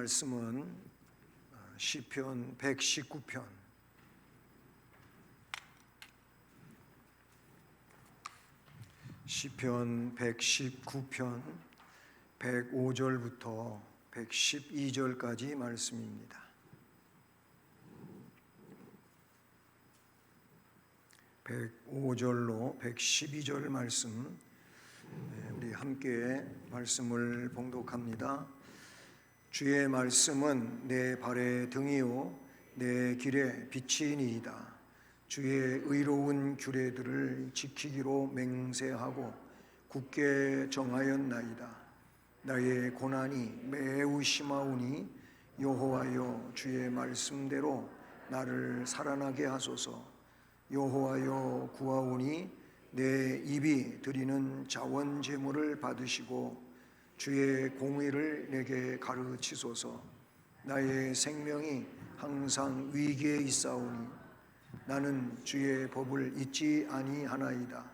말씀은 시편 119편 시편 119편 105절부터 112절까지 말씀입니다. 105절로 112절 말씀, 우리 함께 말씀을 봉독합니다. 주의 말씀은 내 발의 등이요 내 길의 빛이니이다. 주의 의로운 규례들을 지키기로 맹세하고 굳게 정하였나이다. 나의 고난이 매우 심하오니 여호와여 주의 말씀대로 나를 살아나게 하소서. 여호와여 구하오니 내 입이 드리는 자원 제물을 받으시고 주의 공의를 내게 가르치소서. 나의 생명이 항상 위기에 있사오니 나는 주의 법을 잊지 아니하나이다.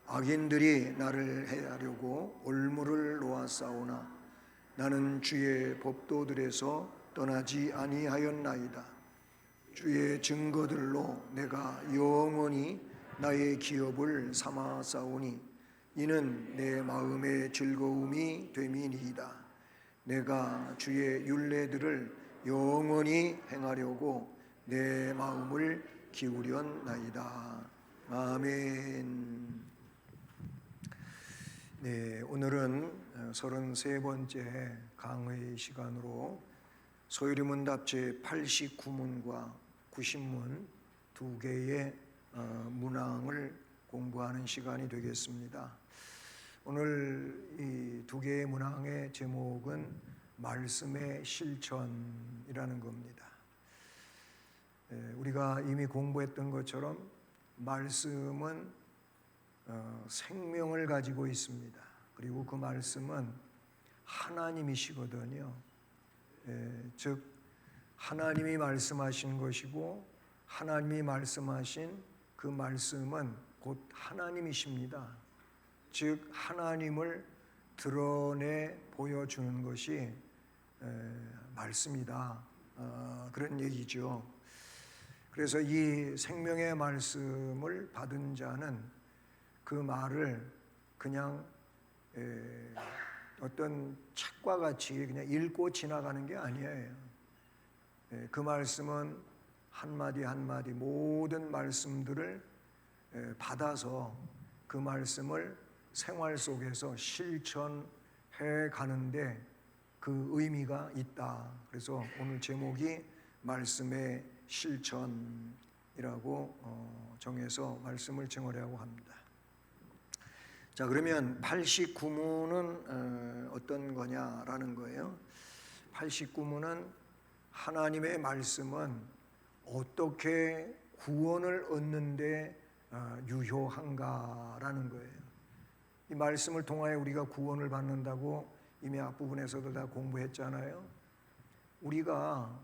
악인들이 나를 해하려고 올무를 놓았사오나 나는 주의 법도들에서 떠나지 아니하였나이다. 주의 증거들로 내가 영원히 나의 기업을 삼아싸우니 이는 내 마음의 즐거움이 됨이니이다. 내가 주의 율례들을 영원히 행하려고 내 마음을 기울였나이다. 아멘. 네, 오늘은 33번째 강의 시간으로 소요리문답 제89문과 90문 두 개의 문항을 공부하는 시간이 되겠습니다. 오늘 이 두 개의 문항의 제목은 말씀의 실천이라는 겁니다. 우리가 이미 공부했던 것처럼 말씀은 생명을 가지고 있습니다. 그리고 그 말씀은 하나님이시거든요. 즉 하나님이 말씀하신 것이고 하나님이 말씀하신 그 말씀은 곧 하나님이십니다. 즉 하나님을 드러내 보여주는 것이 말씀이다. 그런 얘기죠. 그래서 이 생명의 말씀을 받은 자는 그 말을 그냥 어떤 책과 같이 그냥 읽고 지나가는 게 아니에요. 그 말씀은 한마디 한마디 모든 말씀들을 받아서 그 말씀을 생활 속에서 실천해 가는데 그 의미가 있다. 그래서 오늘 제목이 말씀의 실천이라고 정해서 말씀을 증언하려고 합니다. 자, 그러면 89문은 어떤 거냐라는 거예요. 89문은 하나님의 말씀은 어떻게 구원을 얻는데 유효한가라는 거예요. 이 말씀을 통하여 우리가 구원을 받는다고 이미 앞부분에서도 다 공부했잖아요. 우리가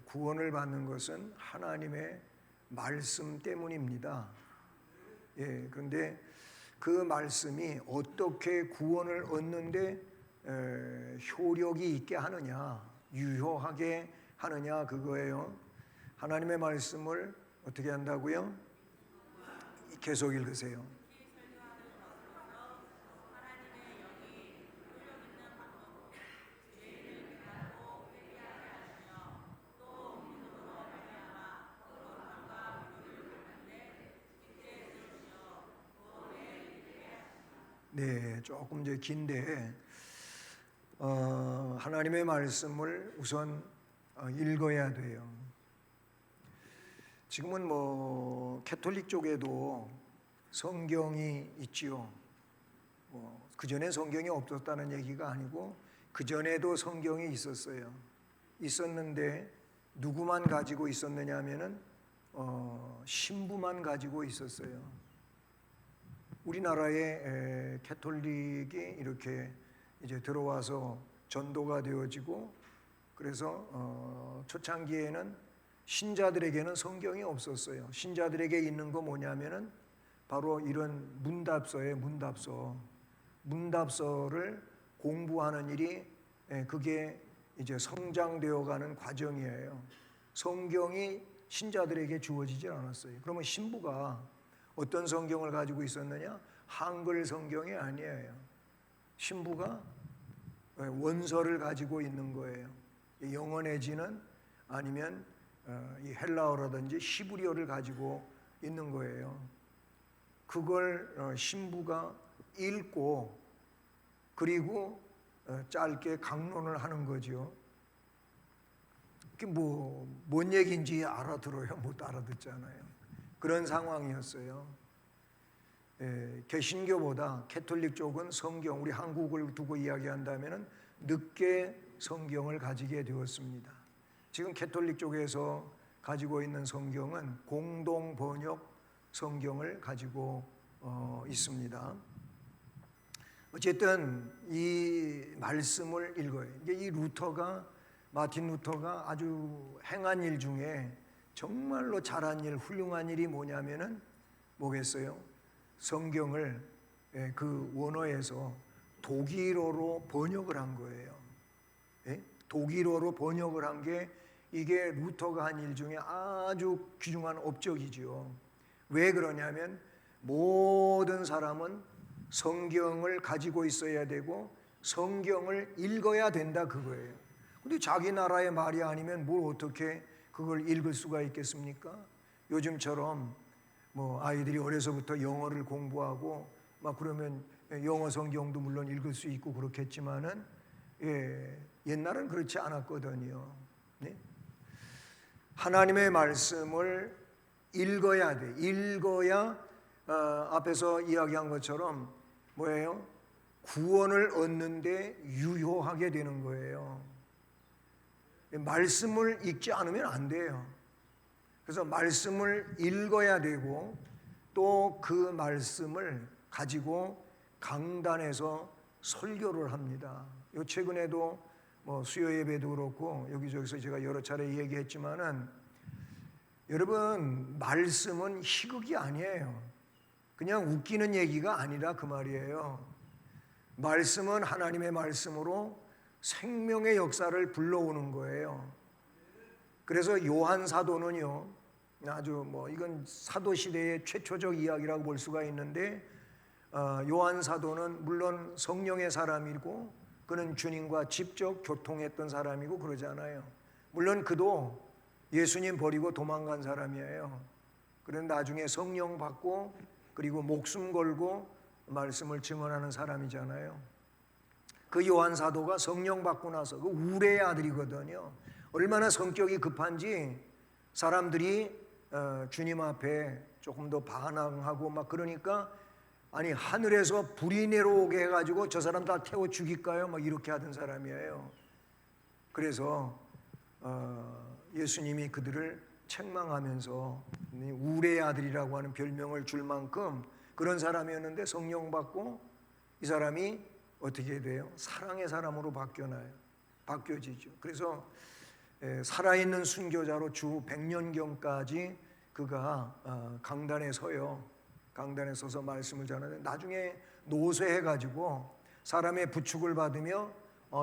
구원을 받는 것은 하나님의 말씀 때문입니다. 그런데 그 말씀이 어떻게 구원을 얻는데 효력이 있게 하느냐, 유효하게 하느냐 그거예요. 하나님의 말씀을 어떻게 한다고요? 계속 읽으세요. 네, 조금 이제 긴데 하나님의 말씀을 우선 읽어야 돼요. 지금은 캐톨릭 쪽에도 성경이 있지요. 그 전에 성경이 없었다는 얘기가 아니고 그 전에도 성경이 있었어요. 있었는데 누구만 가지고 있었느냐면은 신부만 가지고 있었어요. 우리나라에 캐톨릭이 이렇게 이제 들어와서 전도가 되어지고 그래서 초창기에는 신자들에게는 성경이 없었어요. 신자들에게 있는 거 뭐냐면은 바로 이런 문답서예요. 문답서를 공부하는 일이 그게 이제 성장되어가는 과정이에요. 성경이 신자들에게 주어지지 않았어요. 그러면 신부가 어떤 성경을 가지고 있었느냐? 한글 성경이 아니에요. 신부가 원서를 가지고 있는 거예요. 영어 내지는 아니면 이 헬라어라든지 히브리어를 가지고 있는 거예요. 그걸 신부가 읽고 그리고 짧게 강론을 하는 거죠. 그게 뭔 얘기인지 알아들어요? 못 알아듣잖아요. 그런 상황이었어요. 개신교보다 캐톨릭 쪽은 성경, 우리 한국을 두고 이야기한다면 늦게 성경을 가지게 되었습니다. 지금 캐톨릭 쪽에서 가지고 있는 성경은 공동 번역 성경을 가지고 있습니다. 어쨌든 이 말씀을 읽어요. 이 마틴 루터가 아주 행한 일 중에 정말로 잘한 일, 훌륭한 일이 뭐냐면은 뭐겠어요? 성경을 그 원어에서 독일어로 번역을 한 거예요. 독일어로 번역을 한 게 이게 루터가 한 일 중에 아주 귀중한 업적이죠. 왜 그러냐면 모든 사람은 성경을 가지고 있어야 되고 성경을 읽어야 된다 그거예요. 근데 자기 나라의 말이 아니면 뭘 어떻게 그걸 읽을 수가 있겠습니까? 요즘처럼 아이들이 어려서부터 영어를 공부하고 막 그러면 영어 성경도 물론 읽을 수 있고 그렇겠지만은 옛날은 그렇지 않았거든요. 네? 하나님의 말씀을 읽어야 돼. 읽어야 앞에서 이야기한 것처럼 뭐예요? 구원을 얻는데 유효하게 되는 거예요. 말씀을 읽지 않으면 안 돼요. 그래서 말씀을 읽어야 되고 또 그 말씀을 가지고 강단에서 설교를 합니다. 요 최근에도 수요 예배도 그렇고 여기저기서 제가 여러 차례 얘기했지만은 여러분 말씀은 희극이 아니에요. 그냥 웃기는 얘기가 아니라 그 말이에요. 말씀은 하나님의 말씀으로 생명의 역사를 불러오는 거예요. 그래서 요한 사도는요, 아주 이건 사도 시대의 최초적 이야기라고 볼 수가 있는데, 요한 사도는 물론 성령의 사람이고 그는 주님과 직접 교통했던 사람이고 그러잖아요. 물론 그도 예수님 버리고 도망간 사람이에요. 그런데 나중에 성령 받고 그리고 목숨 걸고 말씀을 증언하는 사람이잖아요. 그 요한 사도가 성령 받고 나서 그 우레의 아들이거든요. 얼마나 성격이 급한지 사람들이 주님 앞에 조금 더 반항하고 막 그러니까 아니 하늘에서 불이 내려오게 해가지고 저 사람 다 태워 죽일까요? 막 이렇게 하던 사람이에요. 그래서 예수님이 그들을 책망하면서 우레의 아들이라고 하는 별명을 줄 만큼 그런 사람이었는데 성령 받고 이 사람이 어떻게 돼요? 사랑의 사람으로 바뀌어지죠. 그래서 살아있는 순교자로 주 100년경까지 그가 강단에 서요. 강단에 서서 말씀을 전하는데 나중에 노쇠해가지고 사람의 부축을 받으며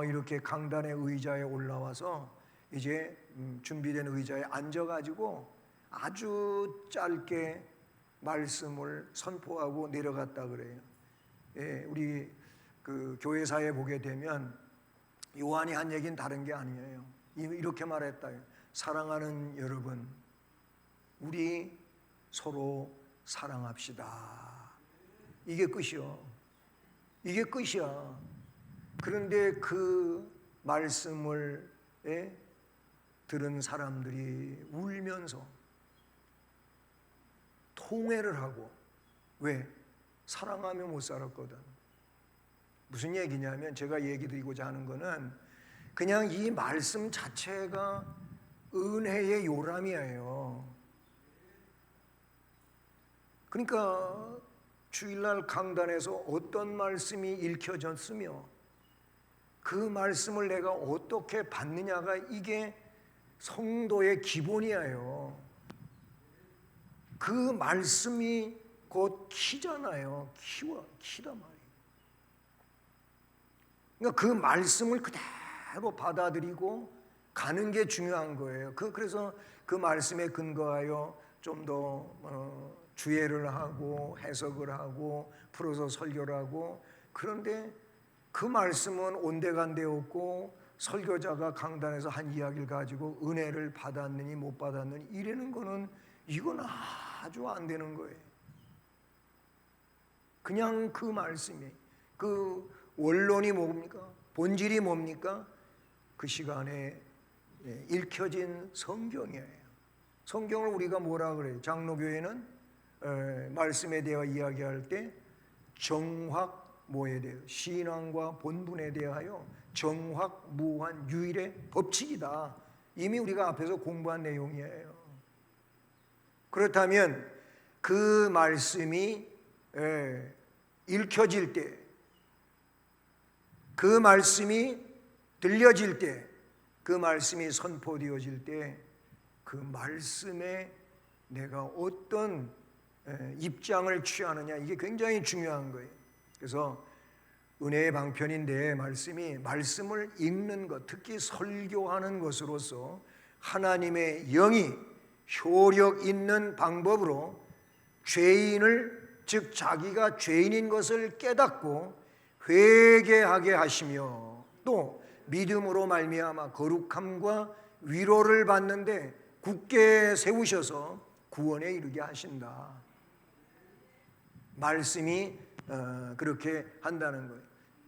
이렇게 강단의 의자에 올라와서 이제 준비된 의자에 앉아가지고 아주 짧게 말씀을 선포하고 내려갔다 그래요. 우리 그 교회사에 보게 되면 요한이 한 얘기는 다른 게 아니에요. 이렇게 말했다. 사랑하는 여러분, 우리 서로 사랑합시다. 이게 끝이요. 이게 끝이야. 그런데 그 말씀을 들은 사람들이 울면서 통회를 하고 왜? 사랑하며 못 살았거든. 무슨 얘기냐면 제가 얘기 드리고자 하는 거는 그냥 이 말씀 자체가 은혜의 요람이에요. 그러니까 주일날 강단에서 어떤 말씀이 읽혀졌으며 그 말씀을 내가 어떻게 받느냐가 이게 성도의 기본이에요. 그 말씀이 곧 키잖아요. 키단 말이에요. 그러니까 그 말씀을 그대로 그대로 받아들이고 가는 게 중요한 거예요. 그래서 그 말씀에 근거하여 좀 더 주의를 하고 해석을 하고 풀어서 설교를 하고, 그런데 그 말씀은 온데간데 없고 설교자가 강단에서 한 이야기를 가지고 은혜를 받았느니 못 받았느니 이러는 거는 이건 아주 안 되는 거예요. 그냥 그 말씀이, 그 원론이 뭡니까? 본질이 뭡니까? 그 시간에 읽혀진 성경이에요. 성경을 우리가 뭐라 그래요? 장로교회는 말씀에 대해 이야기할 때 정확 뭐에 대해 신앙과 본분에 대하여 정확무한 유일의 법칙이다. 이미 우리가 앞에서 공부한 내용이에요. 그렇다면 그 말씀이 읽혀질 때, 그 말씀이 들려질 때, 그 말씀이 선포되어질 때, 그 말씀에 내가 어떤 입장을 취하느냐, 이게 굉장히 중요한 거예요. 그래서 은혜의 방편인데 말씀을 읽는 것, 특히 설교하는 것으로서 하나님의 영이 효력 있는 방법으로 죄인을, 즉 자기가 죄인인 것을 깨닫고 회개하게 하시며 또 믿음으로 말미암아 거룩함과 위로를 받는데 굳게 세우셔서 구원에 이르게 하신다. 말씀이 그렇게 한다는 거예요.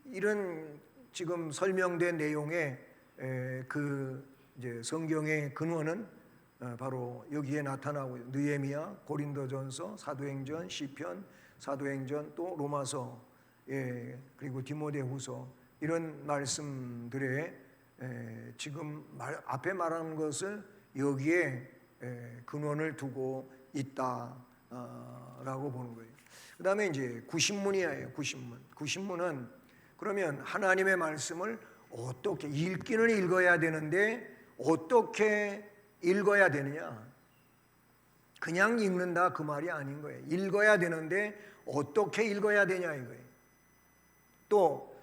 이런 지금 설명된 내용의 그 이제 성경의 근원은 바로 여기에 나타나고, 느헤미야, 고린도전서, 사도행전, 시편, 사도행전, 또 로마서, 그리고 디모데후서, 이런 말씀들에 지금 앞에 말하는 것을 여기에 근원을 두고 있다라고 보는 거예요. 그 다음에 이제 구신문이에요. 구신문은 그러면 하나님의 말씀을 어떻게 읽기는 읽어야 되는데 어떻게 읽어야 되느냐? 그냥 읽는다 그 말이 아닌 거예요. 읽어야 되는데 어떻게 읽어야 되냐 이거예요. 또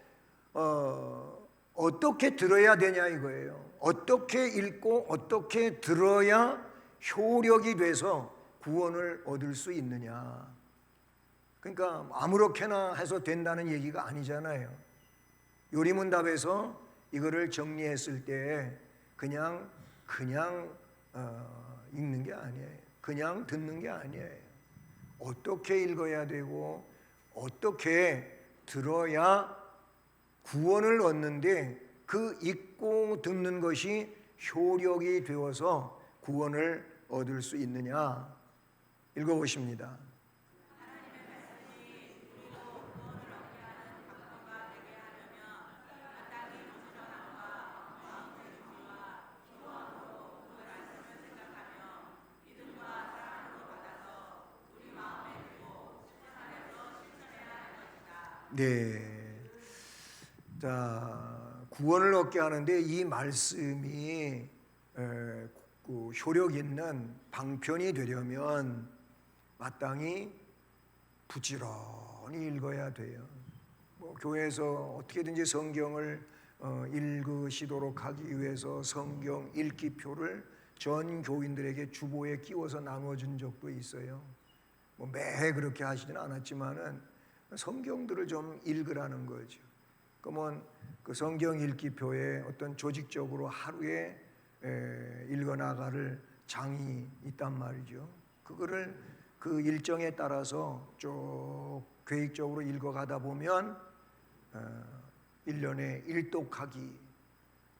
어떻게 들어야 되냐 이거예요. 어떻게 읽고 어떻게 들어야 효력이 돼서 구원을 얻을 수 있느냐. 그러니까 아무렇게나 해서 된다는 얘기가 아니잖아요. 요리문답에서 이거를 정리했을 때 그냥 읽는 게 아니에요. 그냥 듣는 게 아니에요. 어떻게 읽어야 되고 어떻게 들어야 구원을 얻는데 그 읽고 듣는 것이 효력이 되어서 구원을 얻을 수 있느냐. 읽어보십니다. 네. 자, 구원을 얻게 하는데 이 말씀이 그 효력 있는 방편이 되려면 마땅히 부지런히 읽어야 돼요. 교회에서 어떻게든지 성경을 읽으시도록 하기 위해서 성경 읽기표를 전 교인들에게 주보에 끼워서 나눠준 적도 있어요. 매해 그렇게 하시지는 않았지만은 성경들을 좀 읽으라는 거죠. 그러면 그 성경 읽기표에 어떤 조직적으로 하루에 읽어나갈 장이 있단 말이죠. 그거를 그 일정에 따라서 쭉 계획적으로 읽어가다 보면 1년에 1독하기,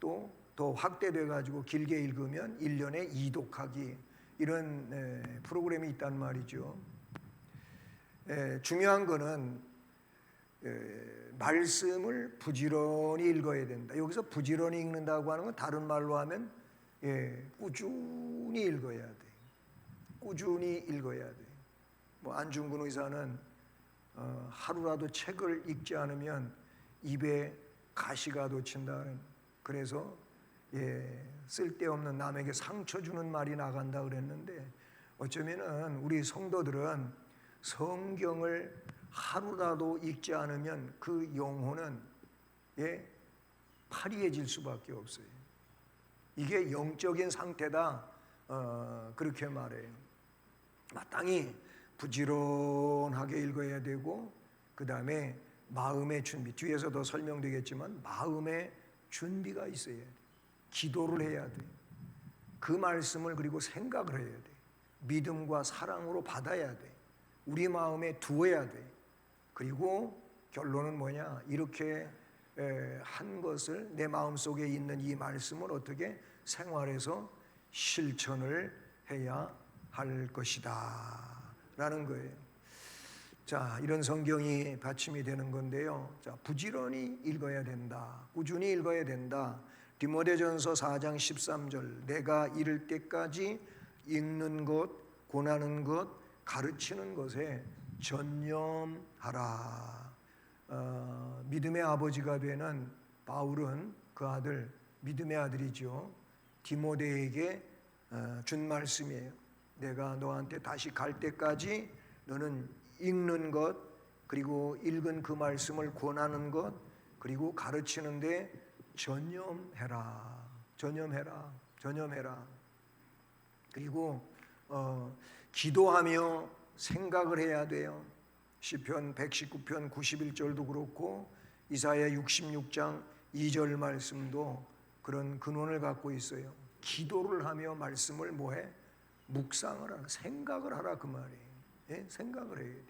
또 더 확대돼 가지고 길게 읽으면 1년에 2독하기, 이런 프로그램이 있단 말이죠. 중요한 거는 말씀을 부지런히 읽어야 된다. 여기서 부지런히 읽는다고 하는 건 다른 말로 하면 꾸준히 읽어야 돼. 꾸준히 읽어야 돼. 안중근 의사는 하루라도 책을 읽지 않으면 입에 가시가 돋친다. 그래서 쓸데없는 남에게 상처 주는 말이 나간다 그랬는데, 어쩌면은 우리 성도들은 성경을 하루라도 읽지 않으면 그 영혼은 파리해질 수밖에 없어요. 이게 영적인 상태다. 그렇게 말해요. 마땅히 부지런하게 읽어야 되고, 그 다음에 마음의 준비, 뒤에서 더 설명되겠지만 마음의 준비가 있어야 돼. 기도를 해야 돼. 그 말씀을 그리고 생각을 해야 돼. 믿음과 사랑으로 받아야 돼. 우리 마음에 두어야 돼. 그리고 결론은 뭐냐? 이렇게 한 것을, 내 마음속에 있는 이 말씀을 어떻게 생활에서 실천을 해야 할 것이다 라는 거예요. 자, 이런 성경이 받침이 되는 건데요. 자, 부지런히 읽어야 된다. 꾸준히 읽어야 된다. 디모데전서 4장 13절, 내가 이를 때까지 읽는 것, 권하는 것, 가르치는 것에 전념하라. 믿음의 아버지가 되는 바울은 그 아들, 믿음의 아들이죠, 디모데에게 준 말씀이에요. 내가 너한테 다시 갈 때까지 너는 읽는 것, 그리고 읽은 그 말씀을 권하는 것, 그리고 가르치는데 전념해라. 전념해라. 전념해라. 그리고 기도하며 생각을 해야 돼요. 시편 119편 91절도 그렇고 이사야 66장 2절 말씀도 그런 근원을 갖고 있어요. 기도를 하며 말씀을 뭐해? 묵상을 하라. 생각을 하라 그 말이에요. 예? 생각을 해야 돼.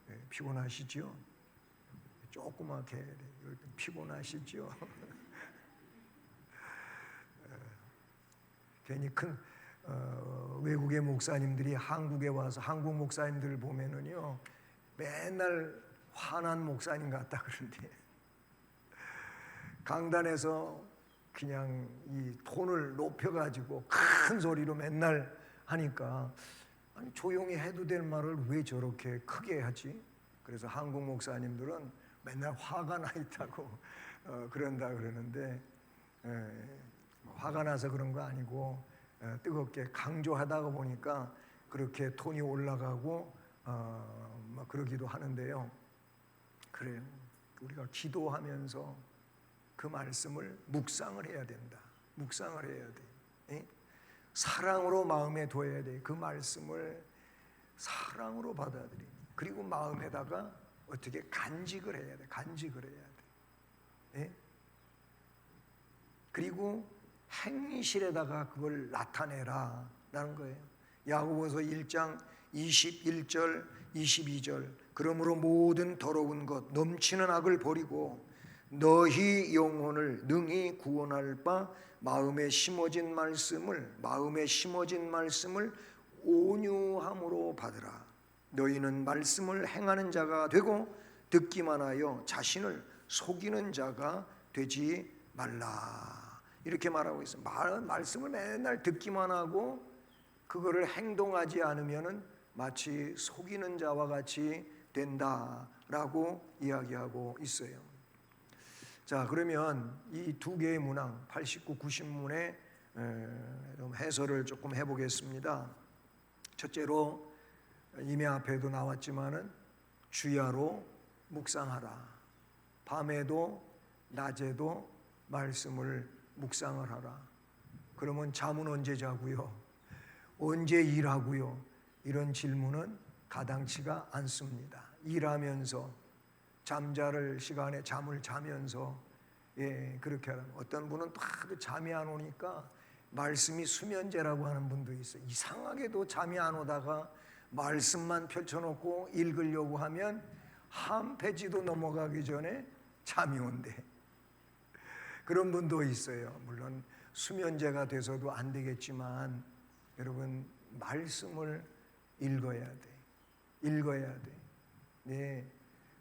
예, 피곤하시죠? 조그맣게 해야 돼. 피곤하시죠? 괜히 큰 외국의 목사님들이 한국에 와서 한국 목사님들 보면은요 맨날 화난 목사님 같다 그러는데 강단에서 그냥 이 톤을 높여가지고 큰 소리로 맨날 하니까 아니 조용히 해도 될 말을 왜 저렇게 크게 하지? 그래서 한국 목사님들은 맨날 화가 나 있다고 그런다 그러는데 화가 나서 그런 거 아니고 뜨겁게 강조하다가 보니까 그렇게 톤이 올라가고 막 그러기도 하는데요. 그래요. 우리가 기도하면서 그 말씀을 묵상을 해야 된다. 묵상을 해야 돼. 예? 사랑으로 마음에 둬야 돼. 그 말씀을 사랑으로 받아들이. 그리고 마음에다가 어떻게 간직을 해야 돼. 간직을 해야 돼. 예? 그리고 행실에다가 그걸 나타내라 라는 거예요. 야고보서 1장 21절 22절, 그러므로 모든 더러운 것 넘치는 악을 버리고 너희 영혼을 능히 구원할 바 마음에 심어진 말씀을 온유함으로 받으라. 너희는 말씀을 행하는 자가 되고 듣기만 하여 자신을 속이는 자가 되지 말라. 이렇게 말하고 있어요. 말씀을 맨날 듣기만 하고 그거를 행동하지 않으면은 마치 속이는 자와 같이 된다라고 이야기하고 있어요. 자, 그러면 이 두 개의 문항 89, 90문의 해설을 조금 해보겠습니다. 첫째로 이미 앞에도 나왔지만은 주야로 묵상하라. 밤에도 낮에도 말씀을 묵상을 하라. 그러면 잠은 언제 자고요? 언제 일하고요? 이런 질문은 가당치가 않습니다. 일하면서 잠자를 시간에 잠을 자면서 그렇게 하라고. 어떤 분은 또 잠이 안 오니까 말씀이 수면제라고 하는 분도 있어요. 이상하게도 잠이 안 오다가 말씀만 펼쳐놓고 읽으려고 하면 한 페이지도 넘어가기 전에 잠이 온대. 그런 분도 있어요. 물론 수면제가 돼서도 안 되겠지만 여러분 말씀을 읽어야 돼. 읽어야 돼. 네,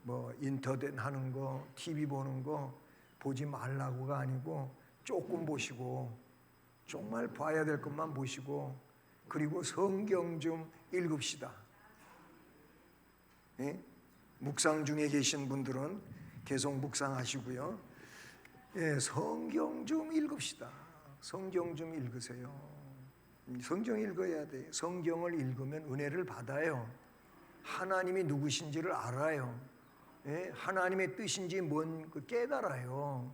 뭐 인터넷 하는 거, TV 보는 거 보지 말라고가 아니고 조금 보시고 정말 봐야 될 것만 보시고 그리고 성경 좀 읽읍시다. 네? 묵상 중에 계신 분들은 계속 묵상하시고요. 성경 좀 읽읍시다. 성경 좀 읽으세요. 성경 읽어야 돼요. 성경을 읽으면 은혜를 받아요. 하나님이 누구신지를 알아요. 하나님의 뜻인지 뭔 깨달아요.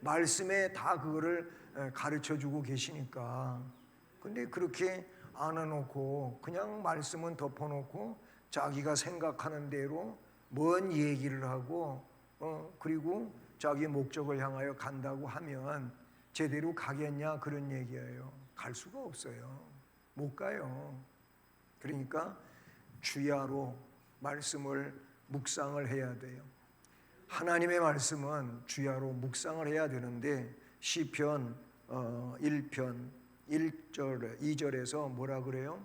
말씀에 다 그거를 가르쳐주고 계시니까. 근데 그렇게 안 해놓고 그냥 말씀은 덮어놓고 자기가 생각하는 대로 뭔 얘기를 하고 그리고 자기 목적을 향하여 간다고 하면 제대로 가겠냐 그런 얘기예요. 갈 수가 없어요. 못 가요. 그러니까 주야로 말씀을 묵상을 해야 돼요. 하나님의 말씀은 주야로 묵상을 해야 되는데 시편 1편 1절 2절에서 뭐라 그래요?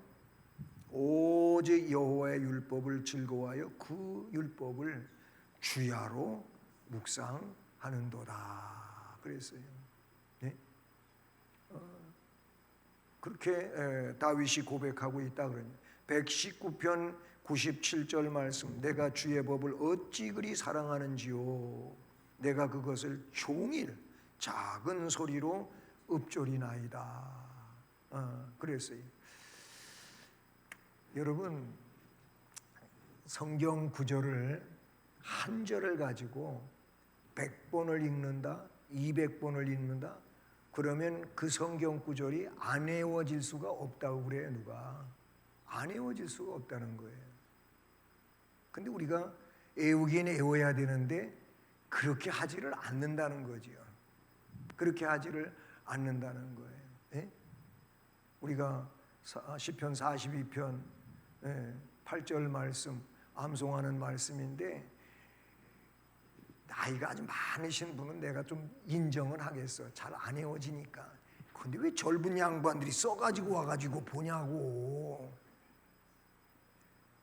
오직 여호와의 율법을 즐거워하여 그 율법을 주야로 묵상하는도다 그랬어요. 네? 그렇게 다윗이 고백하고 있다 그러니 119편 97절 말씀, 내가 주의 법을 어찌 그리 사랑하는지요, 내가 그것을 종일 작은 소리로 읊조리나이다. 그랬어요. 여러분, 성경 구절을 한 절을 가지고 100번을 읽는다, 200번을 읽는다, 그러면 그 성경 구절이 안 외워질 수가 없다고 그래요. 누가 안 외워질 수가 없다는 거예요. 근데 우리가 외우긴 외워야 되는데 그렇게 하지를 않는다는 거지요. 그렇게 하지를 않는다는 거예요. 예? 우리가 시편 42편 8절 말씀 암송하는 말씀인데 나이가 아주 많으신 분은 내가 좀 인정을 하겠어. 잘 안 외워지니까. 근데 왜 젊은 양반들이 써가지고 와가지고 보냐고.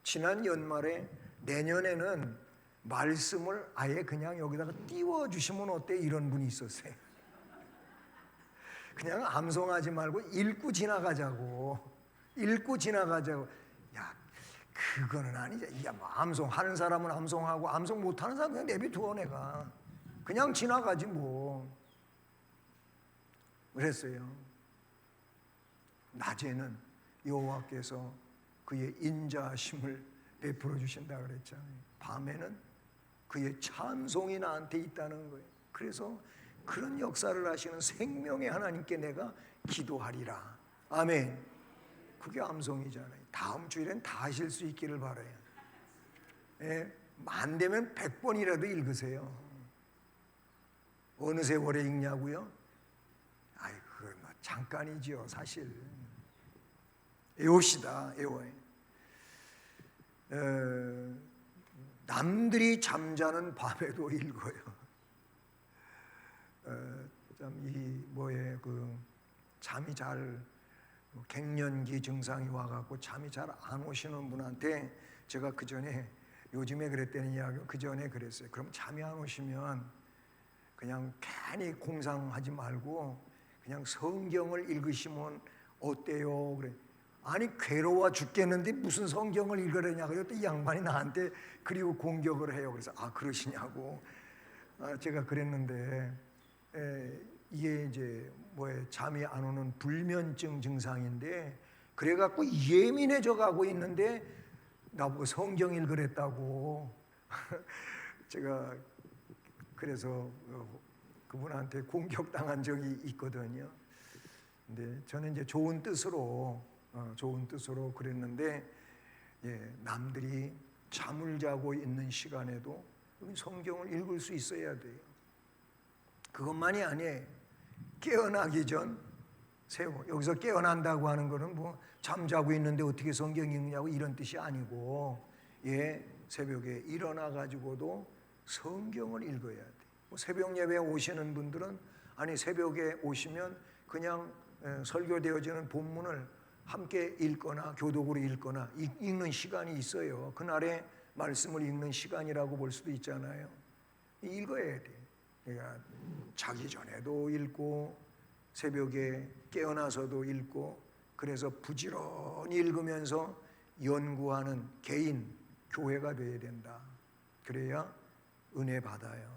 지난 연말에 내년에는 말씀을 아예 그냥 여기다가 띄워주시면 어때? 이런 분이 있었어요. 그냥 암송하지 말고 읽고 지나가자고. 읽고 지나가자고. 야, 그거는 아니지. 야, 뭐 암송하는 사람은 암송하고 암송 못하는 사람은 그냥 내비두어 내가. 그냥 지나가지 뭐. 그랬어요. 낮에는 여호와께서 그의 인자하심을 베풀어 주신다 그랬잖아요. 밤에는 그의 찬송이 나한테 있다는 거예요. 그래서 그런 역사를 하시는 생명의 하나님께 내가 기도하리라. 아멘. 그게 암송이잖아요. 다음 주일엔 다 하실 수 있기를 바라요. 안 되면 100번이라도 읽으세요. 어느 세월에 읽냐고요? 아이, 그거 뭐 잠깐이지요, 사실. 외웁시다, 외워요. 남들이 잠자는 밤에도 읽어요. 잠이 잘 갱년기 증상이 와갖고 잠이 잘 안 오시는 분한테 제가 그 전에 요즘에 그랬다는 이야기 그 전에 그랬어요. 그럼 잠이 안 오시면 그냥 괜히 공상하지 말고 그냥 성경을 읽으시면 어때요? 그래. 아니 괴로워 죽겠는데 무슨 성경을 읽으려냐 그래요. 또 이 양반이 나한테 그리고 공격을 해요. 그래서 그러시냐고 제가 그랬는데 이게 이제 잠이 안 오는 불면증 증상인데 그래갖고 예민해져 가고 있는데 나보고 성경 읽으랬다고 제가 그래서 그분한테 공격당한 적이 있거든요. 근데 저는 이제 좋은 뜻으로 그랬는데 남들이 잠을 자고 있는 시간에도 성경을 읽을 수 있어야 돼요. 그것만이 아니에요. 깨어나기 전 세워. 여기서 깨어난다고 하는 거는 뭐 잠자고 있는데 어떻게 성경 읽느냐고 이런 뜻이 아니고 새벽에 일어나 가지고도 성경을 읽어야 돼. 새벽 예배에 오시는 분들은 새벽에 오시면 그냥 설교되어지는 본문을 함께 읽거나 교독으로 읽거나 읽는 시간이 있어요. 그날의 말씀을 읽는 시간이라고 볼 수도 있잖아요. 읽어야 돼. 그러니까 자기 전에도 읽고 새벽에 깨어나서도 읽고 그래서 부지런히 읽으면서 연구하는 개인 교회가 되어야 된다. 그래야 은혜 받아요.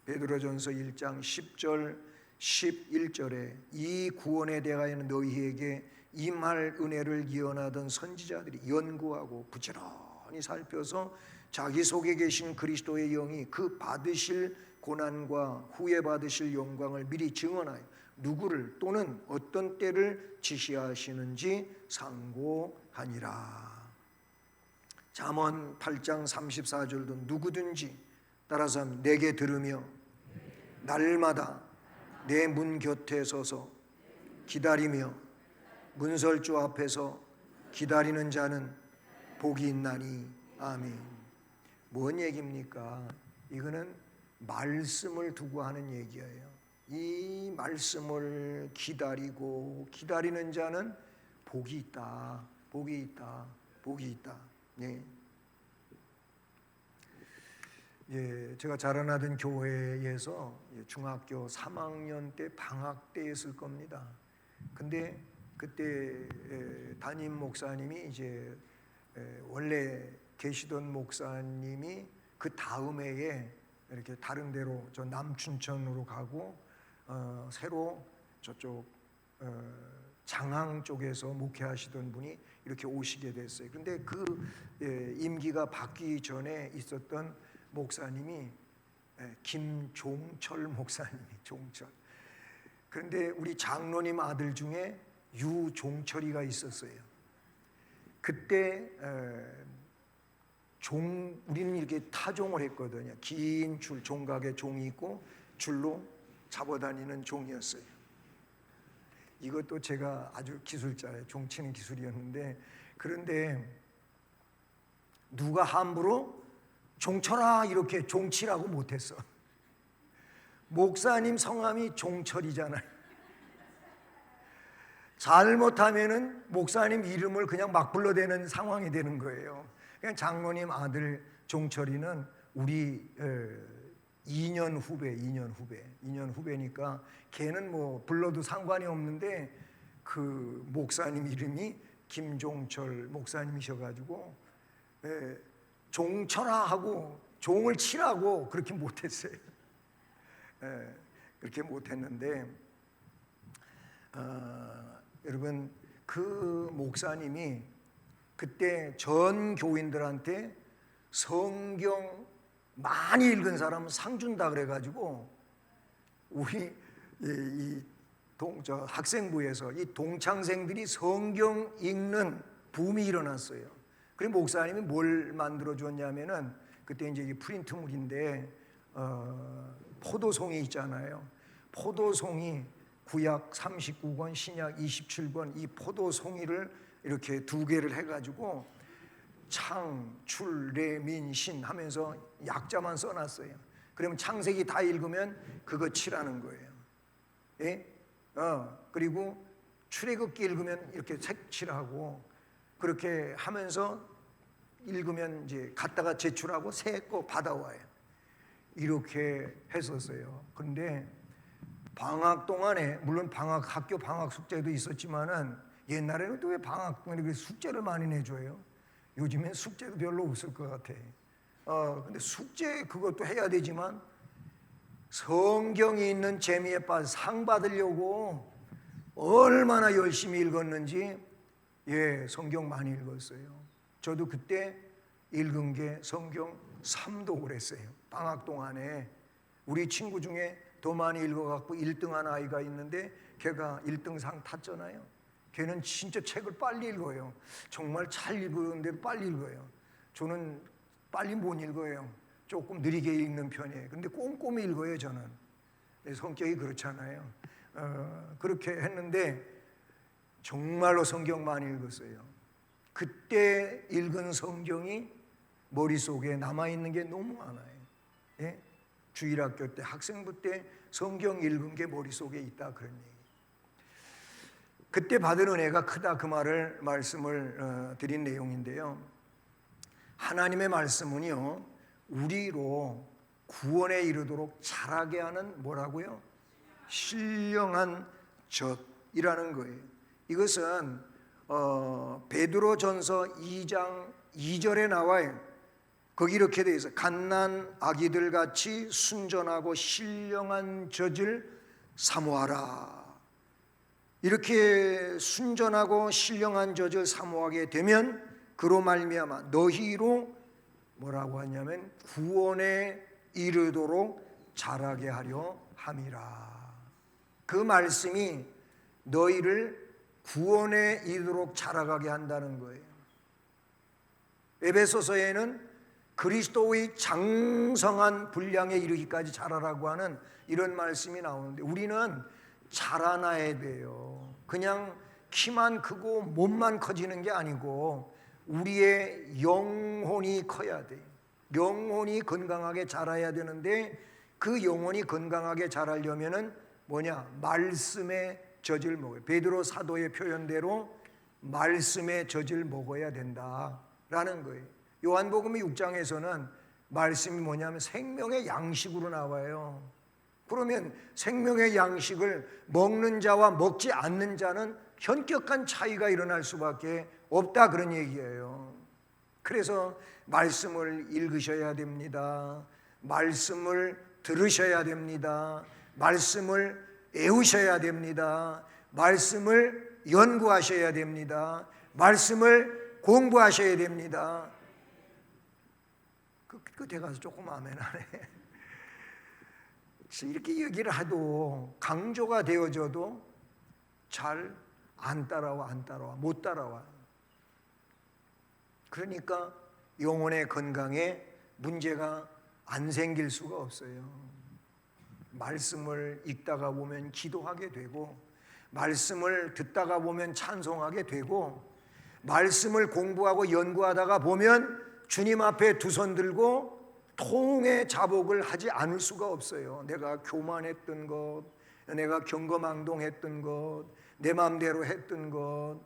베드로전서 1장 10절 11절에 이 구원에 대하여 너희에게 임할 은혜를 예언하던 선지자들이 연구하고 부지런히 살펴서 자기 속에 계신 그리스도의 영이 그 받으실 고난과 후에 받으실 영광을 미리 증언하여 누구를 또는 어떤 때를 지시하시는지 상고하니라. 잠언 8장 34절도 누구든지 따라서 내게 들으며 날마다 내 문 곁에 서서 기다리며 문설주 앞에서 기다리는 자는 복이 있나니. 아멘. 뭔 얘기입니까? 이거는 말씀을 두고 하는 얘기예요. 이 말씀을 기다리고 기다리는 자는 복이 있다. 복이 있다. 복이 있다. 네. 예, 제가 자라나던 교회에서 중학교 3학년 때 방학 때였을 겁니다. 근데 그때 담임 목사님이 이제 원래 계시던 목사님이 그 다음 해에 이렇게 다른 데로 저 남춘천으로 가고 새로 저쪽 장항 쪽에서 목회하시던 분이 이렇게 오시게 됐어요. 그런데 그 임기가 바뀌기 전에 있었던 목사님이 김종철 목사님이 종철. 그런데 우리 장로님 아들 중에 유종철이가 있었어요. 그때 우리는 이렇게 타종을 했거든요. 긴 줄, 종각에 종이 있고 줄로 잡아다니는 종이었어요. 이것도 제가 아주 기술자예요. 종치는 기술이었는데, 그런데 누가 함부로 종철아 이렇게 종치라고 못했어. 목사님 성함이 종철이잖아요. 잘못하면은 목사님 이름을 그냥 막 불러대는 상황이 되는 거예요. 그냥 장로님 아들 종철이는 우리 2년 후배니까 걔는 뭐 불러도 상관이 없는데 그 목사님 이름이 김종철 목사님이셔가지고 종철아 하고 종을 치라고 그렇게 못했어요. 그렇게 못했는데 여러분 그 목사님이 그때 전 교인들한테 성경 많이 읽은 사람은 상 준다 그래가지고 우리 학생부에서 이 동창생들이 성경 읽는 붐이 일어났어요. 그래서 목사님이 뭘 만들어 줬냐면은 그때 이제 이게 프린트물인데 포도송이 있잖아요. 포도송이 구약 39권, 신약 27권 이 포도송이를 이렇게 두 개를 해가지고 창, 출, 레, 민, 신 하면서 약자만 써놨어요. 그러면 창세기 다 읽으면 그거 치라는 거예요. 예? 그리고 출애굽기 읽으면 이렇게 색칠하고 그렇게 하면서 읽으면 이제 갖다가 제출하고 새 거 받아와요. 이렇게 했었어요. 그런데 방학 동안에 물론 학교 방학 숙제도 있었지만은 옛날에는 또 왜 방학 동안에 숙제를 많이 내줘요? 요즘엔 숙제도 별로 없을 것 같아. 근데 숙제 그것도 해야 되지만 성경이 있는 재미에 빠져 상 받으려고 얼마나 열심히 읽었는지 성경 많이 읽었어요. 저도 그때 읽은 게 성경 3독을 했어요. 방학 동안에 우리 친구 중에 더 많이 읽어갖고 1등한 아이가 있는데 걔가 1등상 탔잖아요. 걔는 진짜 책을 빨리 읽어요. 정말 잘 읽는데 빨리 읽어요. 저는 빨리 못 읽어요. 조금 느리게 읽는 편이에요. 근데 꼼꼼히 읽어요, 저는. 성격이 그렇잖아요. 그렇게 했는데 정말로 성경 많이 읽었어요. 그때 읽은 성경이 머릿속에 남아있는 게 너무 많아요. 예? 주일학교 때, 학생부 때 성경 읽은 게 머릿속에 있다 그런 얘기. 그때 받은 은혜가 크다 그 말씀을 드린 내용인데요. 하나님의 말씀은요 우리로 구원에 이르도록 자라게 하는 뭐라고요? 신령한 젖이라는 거예요. 이것은 베드로전서 2장 2절에 나와요. 거기 이렇게 되어 있어요. 갓난 아기들 같이 순전하고 신령한 젖을 사모하라. 이렇게 순전하고 신령한 젖을 사모하게 되면 그로 말미암아 너희로 뭐라고 하냐면 구원에 이르도록 자라게 하려 함이라. 그 말씀이 너희를 구원에 이르도록 자라가게 한다는 거예요. 에베소서에는 그리스도의 장성한 분량에 이르기까지 자라라고 하는 이런 말씀이 나오는데 우리는 자라나야 돼요. 그냥 키만 크고 몸만 커지는 게 아니고 우리의 영혼이 커야 돼요. 영혼이 건강하게 자라야 되는데 그 영혼이 건강하게 자라려면은 뭐냐? 말씀의 젖을 먹어요. 베드로 사도의 표현대로 말씀의 젖을 먹어야 된다라는 거예요. 요한복음 6장에서는 말씀이 뭐냐면 생명의 양식으로 나와요. 그러면 생명의 양식을 먹는 자와 먹지 않는 자는 현격한 차이가 일어날 수밖에 없다 그런 얘기예요. 그래서 말씀을 읽으셔야 됩니다. 말씀을 들으셔야 됩니다. 말씀을 애우셔야 됩니다. 말씀을 연구하셔야 됩니다. 말씀을 공부하셔야 됩니다. 끝에 가서 조금 아멘하네. 이렇게 얘기를 해도 강조가 되어져도 잘 안 따라와 못 따라와. 그러니까 영혼의 건강에 문제가 안 생길 수가 없어요. 말씀을 읽다가 보면 기도하게 되고 말씀을 듣다가 보면 찬송하게 되고 말씀을 공부하고 연구하다가 보면 주님 앞에 두 손 들고 통의 자복을 하지 않을 수가 없어요. 내가 교만했던 것, 내가 경거망동했던 것, 내 마음대로 했던 것,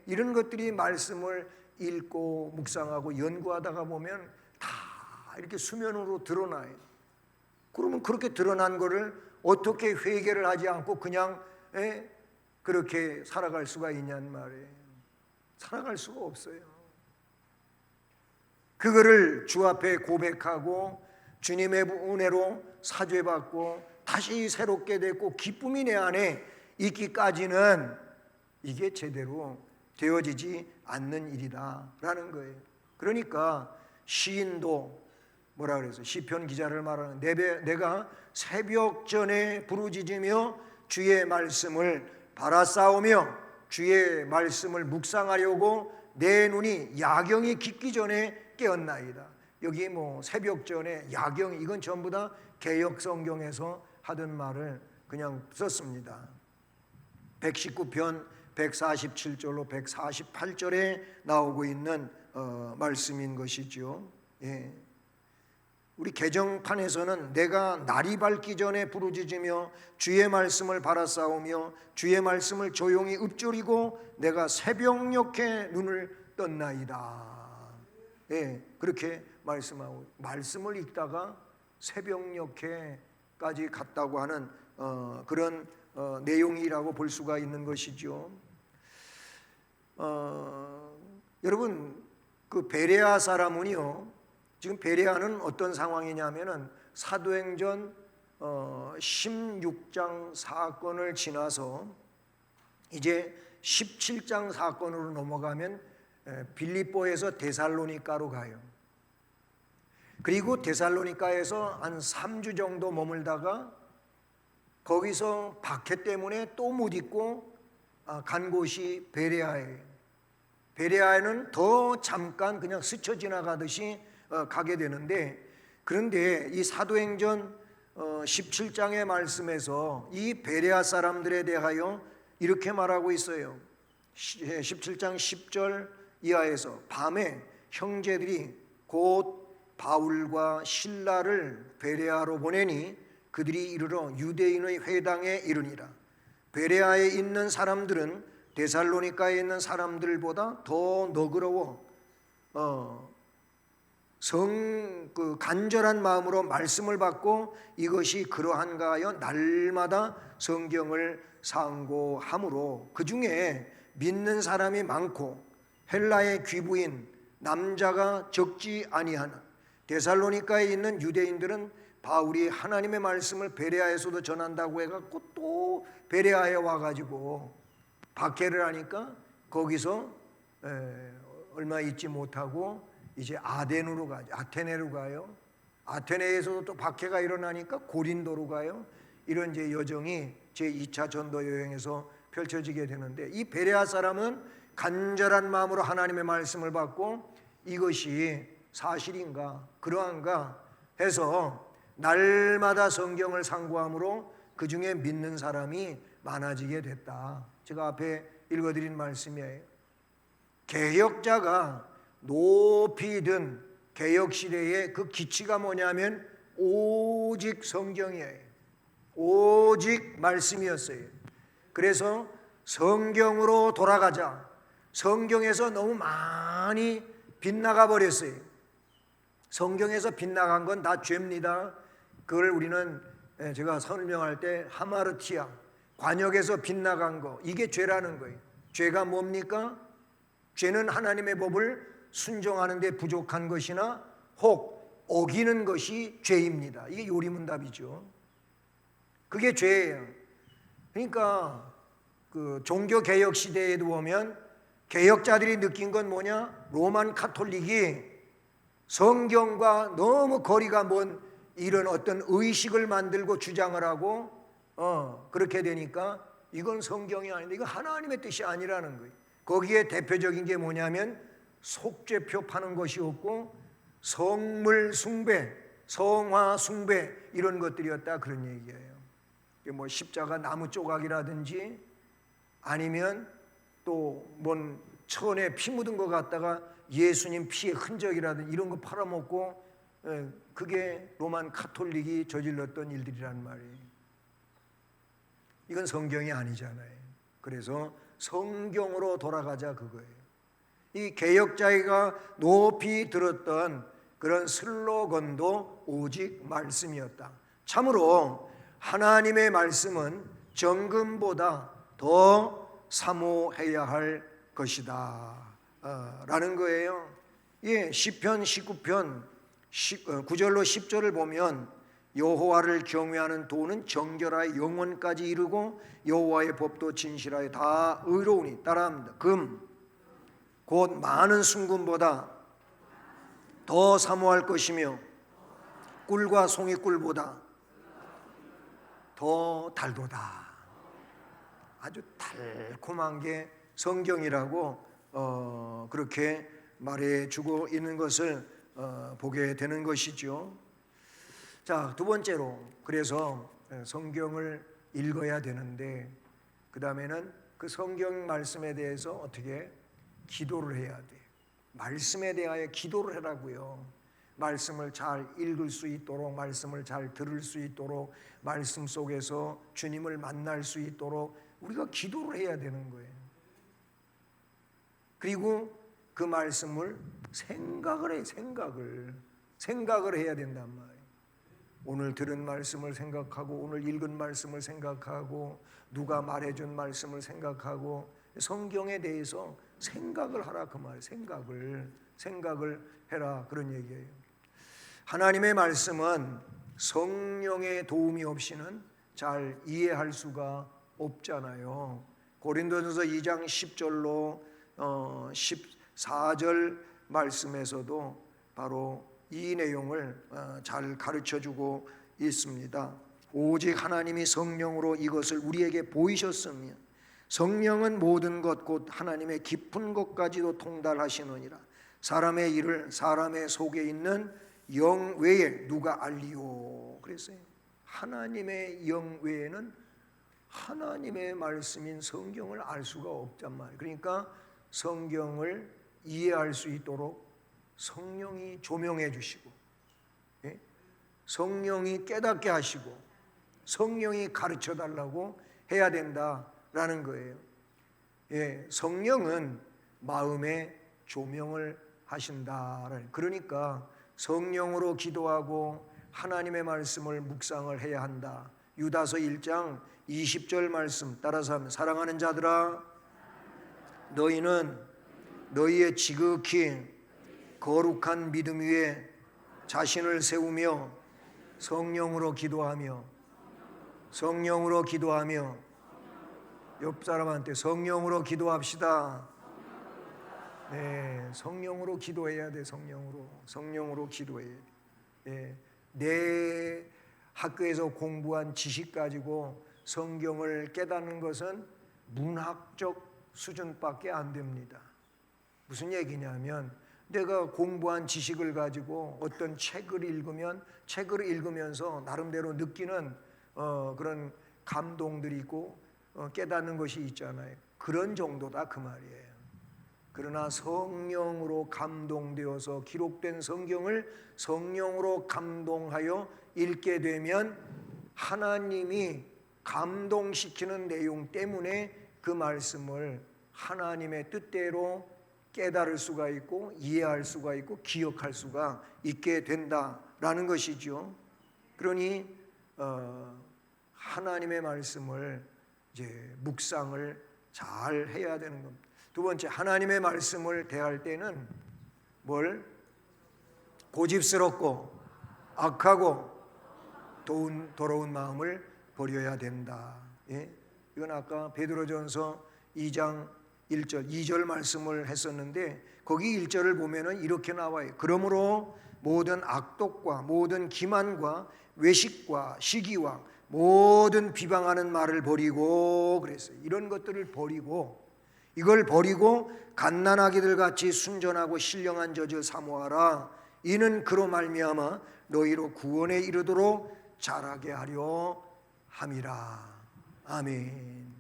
이런 것들이 말씀을 읽고 묵상하고 연구하다가 보면 다 이렇게 수면으로 드러나요. 그러면 그렇게 드러난 거를 어떻게 회개를 하지 않고 그냥 그렇게 살아갈 수가 있냔 말이에요. 살아갈 수가 없어요. 그거를 주 앞에 고백하고 주님의 은혜로 사죄받고 다시 새롭게 됐고 기쁨이 내 안에 있기까지는 이게 제대로 되어지지 않는 일이다라는 거예요. 그러니까 시인도 뭐라 그래서 시편 기자를 말하는 내가 새벽 전에 부르짖으며 주의 말씀을 바라싸우며 주의 말씀을 묵상하려고 내 눈이 야경이 깊기 전에 깨었나이다. 여기 뭐 새벽 전에 야경 이건 전부 다 개역 성경에서 하던 말을 그냥 썼습니다. 119편 147절로 148절에 나오고 있는 말씀인 것이죠. 예. 우리 개정판에서는 내가 날이 밝기 전에 부르짖으며 주의 말씀을 바라싸우며 주의 말씀을 조용히 읊조리고 내가 새벽녘에 눈을 떴나이다. 예, 그렇게 말씀하고 말씀을 읽다가 새벽녘에까지 갔다고 하는 그런 내용이라고 볼 수가 있는 것이죠. 여러분 그 베레아 사람은요 지금 베레아는 어떤 상황이냐면은 사도행전 16장 사건을 지나서 이제 17장 사건으로 넘어가면 빌립보에서 데살로니가로 가요. 그리고 데살로니가에서 한 3주 정도 머물다가 거기서 박해 때문에 또 못 있고 간 곳이 베레아예요. 베레아에는 더 잠깐 그냥 스쳐 지나가듯이 가게 되는데 그런데 이 사도행전 17장의 말씀에서 이 베레아 사람들에 대하여 이렇게 말하고 있어요. 17장 10절 이하에서 밤에 형제들이 곧 바울과 실라를 베레아로 보내니 그들이 이르러 유대인의 회당에 이르니라. 베레아에 있는 사람들은 데살로니가에 있는 사람들보다 더 너그러워 간절한 마음으로 말씀을 받고 이것이 그러한가 하여 날마다 성경을 상고함으로 그 중에 믿는 사람이 많고 헬라의 귀부인 남자가 적지 아니하나 데살로니가에 있는 유대인들은 바울이 하나님의 말씀을 베레아에서도 전한다고 해갖고 또 베레아에 와가지고 박해를 하니까 거기서 얼마 있지 못하고 이제 아덴으로 가죠. 아테네로 가요. 아테네에서도 또 박해가 일어나니까 고린도로 가요. 이런 이제 여정이 제 2차 전도 여행에서 펼쳐지게 되는데, 이 베레아 사람은 간절한 마음으로 하나님의 말씀을 받고 이것이 사실인가 그러한가 해서 날마다 성경을 상고함으로 그 중에 믿는 사람이 많아지게 됐다. 제가 앞에 읽어드린 말씀이에요. 개혁자가 높이 든 개혁시대의 그 기치가 뭐냐면 오직 성경이에요. 오직 말씀이었어요. 그래서 성경으로 돌아가자. 성경에서 너무 많이 빗나가 버렸어요. 성경에서 빗나간 건 다 죄입니다. 그걸 우리는 제가 설명할 때 하마르티아, 관역에서 빗나간 거, 이게 죄라는 거예요. 죄가 뭡니까? 죄는 하나님의 법을 순종하는 데 부족한 것이나 혹 어기는 것이 죄입니다. 이게 요리문답이죠. 그게 죄예요. 그러니까 그 종교개혁 시대에도 보면 개혁자들이 느낀 건 뭐냐? 로만 카톨릭이 성경과 너무 거리가 먼 이런 어떤 의식을 만들고 주장을 하고 그렇게 되니까 이건 성경이 아닌데 이거 하나님의 뜻이 아니라는 거예요. 거기에 대표적인 게 뭐냐면 속죄표 파는 것이 없고 성물 숭배, 성화 숭배 이런 것들이었다, 그런 얘기예요. 뭐 십자가 나무 조각이라든지 아니면 또 뭔 천에 피 묻은 거 갖다가 예수님 피의 흔적이라든지 이런 거 팔아먹고, 그게 로만 카톨릭이 저질렀던 일들이란 말이에요. 이건 성경이 아니잖아요. 그래서 성경으로 돌아가자 그거예요. 이 개혁자가 높이 들었던 그런 슬로건도 오직 말씀이었다. 참으로 하나님의 말씀은 정금보다 더 사모해야 할 것이다 라는 거예요. 예, 시편 19편 9절로 10절을 보면 여호와를 경외하는 도는 정결하여 영원까지 이르고 여호와의 법도 진실하여 다 의로우니, 따라합니다. 금 곧 많은 순금보다 더 사모할 것이며 꿀과 송이꿀보다 더 달도다. 아주 달콤한 게 성경이라고 그렇게 말해주고 있는 것을 보게 되는 것이죠. 자, 두 번째로, 그래서 성경을 읽어야 되는데 그 다음에는 그 성경 말씀에 대해서 어떻게 기도를 해야 돼. 말씀에 대하여 기도를 하라고요. 말씀을 잘 읽을 수 있도록, 말씀을 잘 들을 수 있도록, 말씀 속에서 주님을 만날 수 있도록 우리가 기도를 해야 되는 거예요. 그리고 그 말씀을 생각을 해. 생각을 해야 된단 말이에요. 오늘 들은 말씀을 생각하고, 오늘 읽은 말씀을 생각하고, 누가 말해준 말씀을 생각하고, 성경에 대해서 생각을 하라 그 말. 생각을 해라 그런 얘기예요. 하나님의 말씀은 성령의 도움이 없이는 잘 이해할 수가 없잖아요. 고린도전서 2장 10절로 14절 말씀에서도 바로 이 내용을 잘 가르쳐주고 있습니다. 오직 하나님이 성령으로 이것을 우리에게 보이셨으며 성령은 모든 것 곧 하나님의 깊은 것까지도 통달하시느니라. 사람의 일을 사람의 속에 있는 영 외에 누가 알리오 그랬어요. 하나님의 영 외에는 하나님의 말씀인 성경을 알 수가 없단 말이에요. 그러니까 성경을 이해할 수 있도록 성령이 조명해 주시고, 성령이 깨닫게 하시고, 성령이 가르쳐 달라고 해야 된다라는 거예요. 성령은 마음에 조명을 하신다라는. 그러니까 성령으로 기도하고 하나님의 말씀을 묵상을 해야 한다. 유다서 1장 20절 말씀 따라서 하면, 사랑하는 자들아 너희는 너희의 지극히 거룩한 믿음 위에 자신을 세우며 성령으로 기도하며 옆 사람한테 성령으로 기도합시다. 성령으로 기도해야 돼. 성령으로 기도해야 돼. 내 학교에서 공부한 지식 가지고 성경을 깨닫는 것은 문학적 수준밖에 안 됩니다. 무슨 얘기냐면 내가 공부한 지식을 가지고 어떤 책을 읽으면 책을 읽으면서 나름대로 느끼는 그런 감동들이 있고 깨닫는 것이 있잖아요. 그런 정도다 그 말이에요. 그러나 성령으로 감동되어서 기록된 성경을 성령으로 감동하여 읽게 되면 하나님이 감동시키는 내용 때문에 그 말씀을 하나님의 뜻대로 깨달을 수가 있고 이해할 수가 있고 기억할 수가 있게 된다라는 것이죠. 그러니 하나님의 말씀을 이제 묵상을 잘 해야 되는 겁니다. 두 번째, 하나님의 말씀을 대할 때는 뭘? 고집스럽고 악하고 더러운 마음을 버려야 된다. 이건 아까 베드로전서 2장 1절, 2절 말씀을 했었는데 거기 1절을 보면은 이렇게 나와요. 그러므로 모든 악독과 모든 기만과 외식과 시기와 모든 비방하는 말을 버리고 그랬어요. 이런 것들을 버리고 이걸 버리고 갓난아기들 같이 순전하고 신령한 젖을 사모하라. 이는 그로 말미암아 너희로 구원에 이르도록 자라게 하려 함이라. 아멘.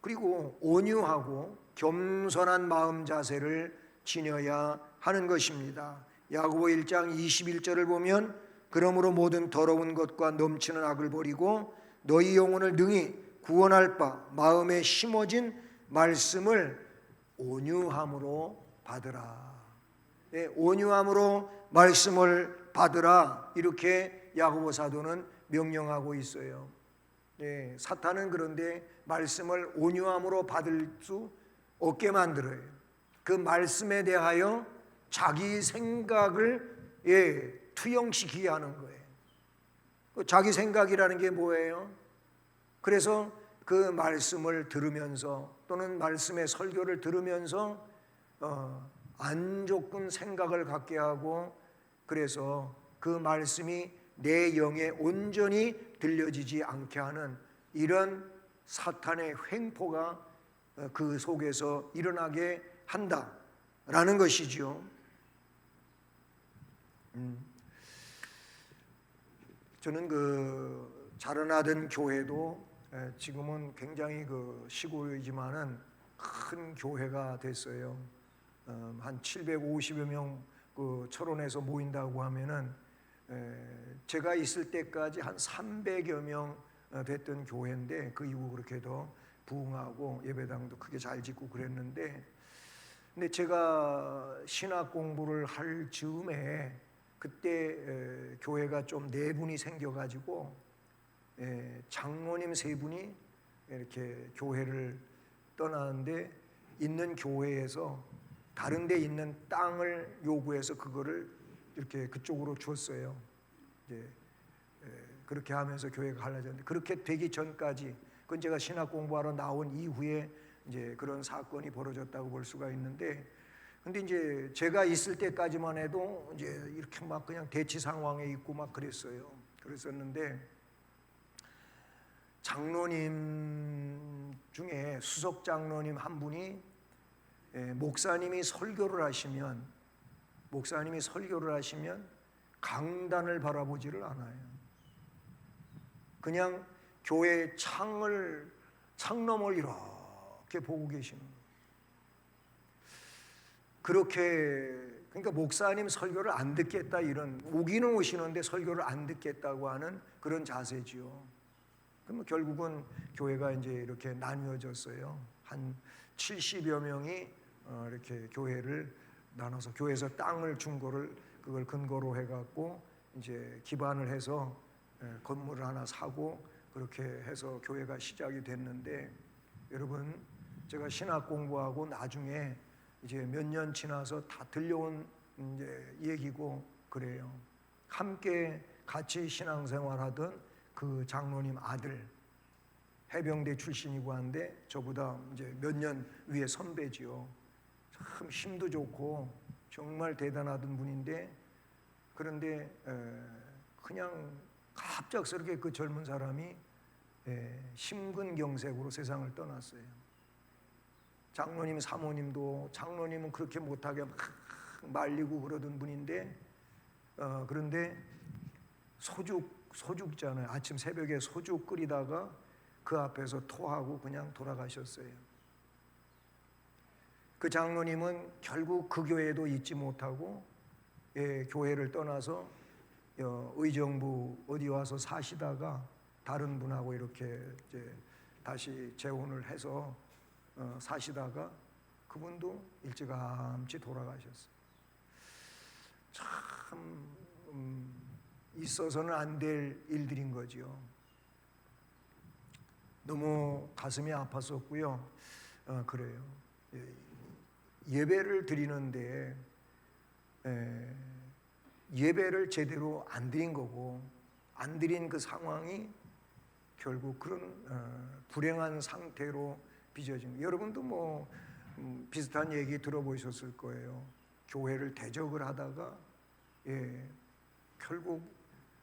그리고 온유하고 겸손한 마음 자세를 지녀야 하는 것입니다. 야고보 1장 21절을 보면 그러므로 모든 더러운 것과 넘치는 악을 버리고 너희 영혼을 능히 구원할 바 마음에 심어진 말씀을 온유함으로 받으라. 온유함으로 말씀을 받으라. 이렇게 야고보 사도는 명령하고 있어요. 사탄은 그런데 말씀을 온유함으로 받을 수 없게 만들어요. 그 말씀에 대하여 자기 생각을 투영시키게 하는 거예요. 자기 생각이라는 게 뭐예요? 그래서 그 말씀을 들으면서 또는 말씀의 설교를 들으면서 안 좋은 생각을 갖게 하고 그래서 그 말씀이 내 영에 온전히 들려지지 않게 하는 이런 사탄의 횡포가 그 속에서 일어나게 한다라는 것이죠. 저는 그 자라나던 교회도 지금은 굉장히 그 시골이지만은 큰 교회가 됐어요. 한 750여 명 그 철원에서 모인다고 하면은 제가 있을 때까지 한 300여 명 됐던 교회인데 그 이후 그렇게 더 부흥하고 예배당도 크게 잘 짓고 그랬는데 근데 제가 신학 공부를 할 즈음에 그때 교회가 좀 내분이 생겨가지고 장로님 3분이 이렇게 교회를 떠나는데 있는 교회에서 다른 데 있는 땅을 요구해서 그거를 이렇게 그쪽으로 줬어요. 이제 그렇게 하면서 교회가 갈라졌는데 그렇게 되기 전까지 그건 제가 신학 공부하러 나온 이후에 이제 그런 사건이 벌어졌다고 볼 수가 있는데 근데 이제 제가 있을 때까지만 해도 이제 이렇게 막 그냥 대치 상황에 있고 막 그랬었는데 장로님 중에 수석 장로님 한 분이 목사님이 설교를 하시면 강단을 바라보지를 않아요. 그냥 교회 창너머를 이렇게 보고 계시는 거예요. 그렇게 그러니까 목사님 설교를 안 듣겠다 이런 오기는 오시는데 설교를 안 듣겠다고 하는 그런 자세지요. 그럼 결국은 교회가 이제 이렇게 나뉘어졌어요. 한 70여 명이 이렇게 교회를 나눠서 교회에서 땅을 준 거를 그걸 근거로 해갖고 이제 기반을 해서 건물을 하나 사고 그렇게 해서 교회가 시작이 됐는데 여러분 제가 신학 공부하고 나중에 이제 몇 년 지나서 다 들려온 이제 얘기고 그래요. 함께 같이 신앙생활하던 그 장로님 아들 해병대 출신이고 한데 저보다 이제 몇 년 위에 선배지요. 참 힘도 좋고 정말 대단하던 분인데, 그런데 그냥 갑작스럽게 그 젊은 사람이 심근경색으로 세상을 떠났어요. 장로님, 사모님도, 장로님은 그렇게 못하게 막 말리고 그러던 분인데, 그런데 소죽잖아요. 아침 새벽에 소죽 끓이다가 그 앞에서 토하고 그냥 돌아가셨어요. 그 장로님은 결국 그 교회에도 있지 못하고 교회를 떠나서 의정부 어디 와서 사시다가 다른 분하고 이렇게 이제 다시 재혼을 해서 사시다가 그분도 일찌감치 돌아가셨어요. 참 있어서는 안 될 일들인 거죠. 너무 가슴이 아팠었고요. 그래요. 예배를 드리는데 예배를 제대로 안 드린 거고, 안 드린 그 상황이 결국 그런 불행한 상태로 빚어진 거예요. 여러분도 뭐 비슷한 얘기 들어보셨을 거예요. 교회를 대적을 하다가 결국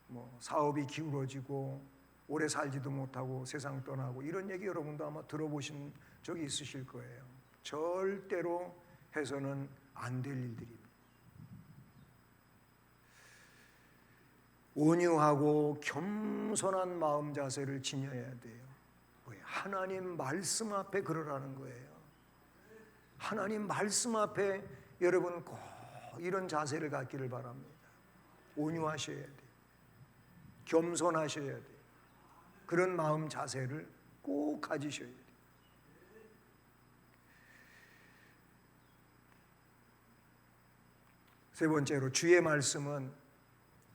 뭐 사업이 기울어지고 오래 살지도 못하고 세상 떠나고, 이런 얘기 여러분도 아마 들어보신 적이 있으실 거예요. 절대로 해서는 안 될 일들입니다. 온유하고 겸손한 마음 자세를 지녀야 돼요. 하나님 말씀 앞에 그러라는 거예요. 하나님 말씀 앞에 여러분 꼭 이런 자세를 갖기를 바랍니다. 온유하셔야 돼요. 겸손하셔야 돼요. 그런 마음 자세를 꼭 가지셔야 돼요. 세 번째로, 주의 말씀은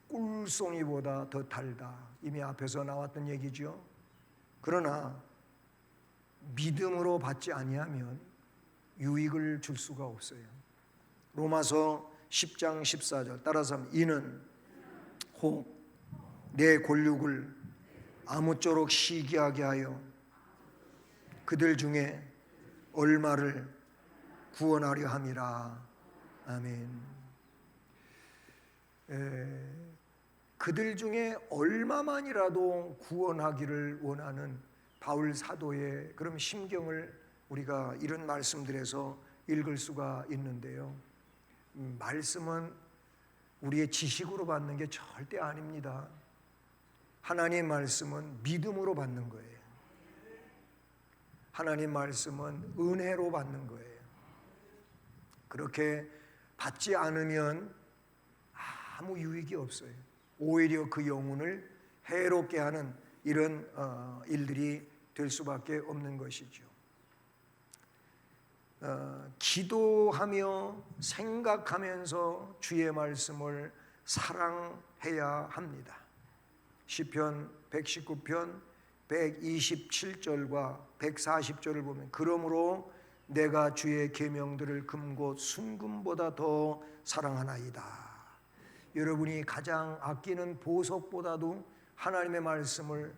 꿀송이보다 더 달다. 이미 앞에서 나왔던 얘기죠. 그러나 믿음으로 받지 아니하면 유익을 줄 수가 없어요. 로마서 10장 14절 따라서 하면, 이는 혹 내 골육을 아무쪼록 시기하게 하여 그들 중에 얼마를 구원하려 함이라. 아멘. 그들 중에 얼마만이라도 구원하기를 원하는 바울 사도의 그런 심경을 우리가 이런 말씀들에서 읽을 수가 있는데요. 말씀은 우리의 지식으로 받는 게 절대 아닙니다. 하나님의 말씀은 믿음으로 받는 거예요. 하나님 말씀은 은혜로 받는 거예요. 그렇게 받지 않으면 아무 유익이 없어요. 오히려 그 영혼을 해롭게 하는 이런 일들이 될 수밖에 없는 것이죠. 기도하며 생각하면서 주의 말씀을 사랑해야 합니다. 시편 119편 127절과 140절을 보면, 그러므로 내가 주의 계명들을 금곧 순금보다 더 사랑하나이다. 여러분이 가장 아끼는 보석보다도 하나님의 말씀을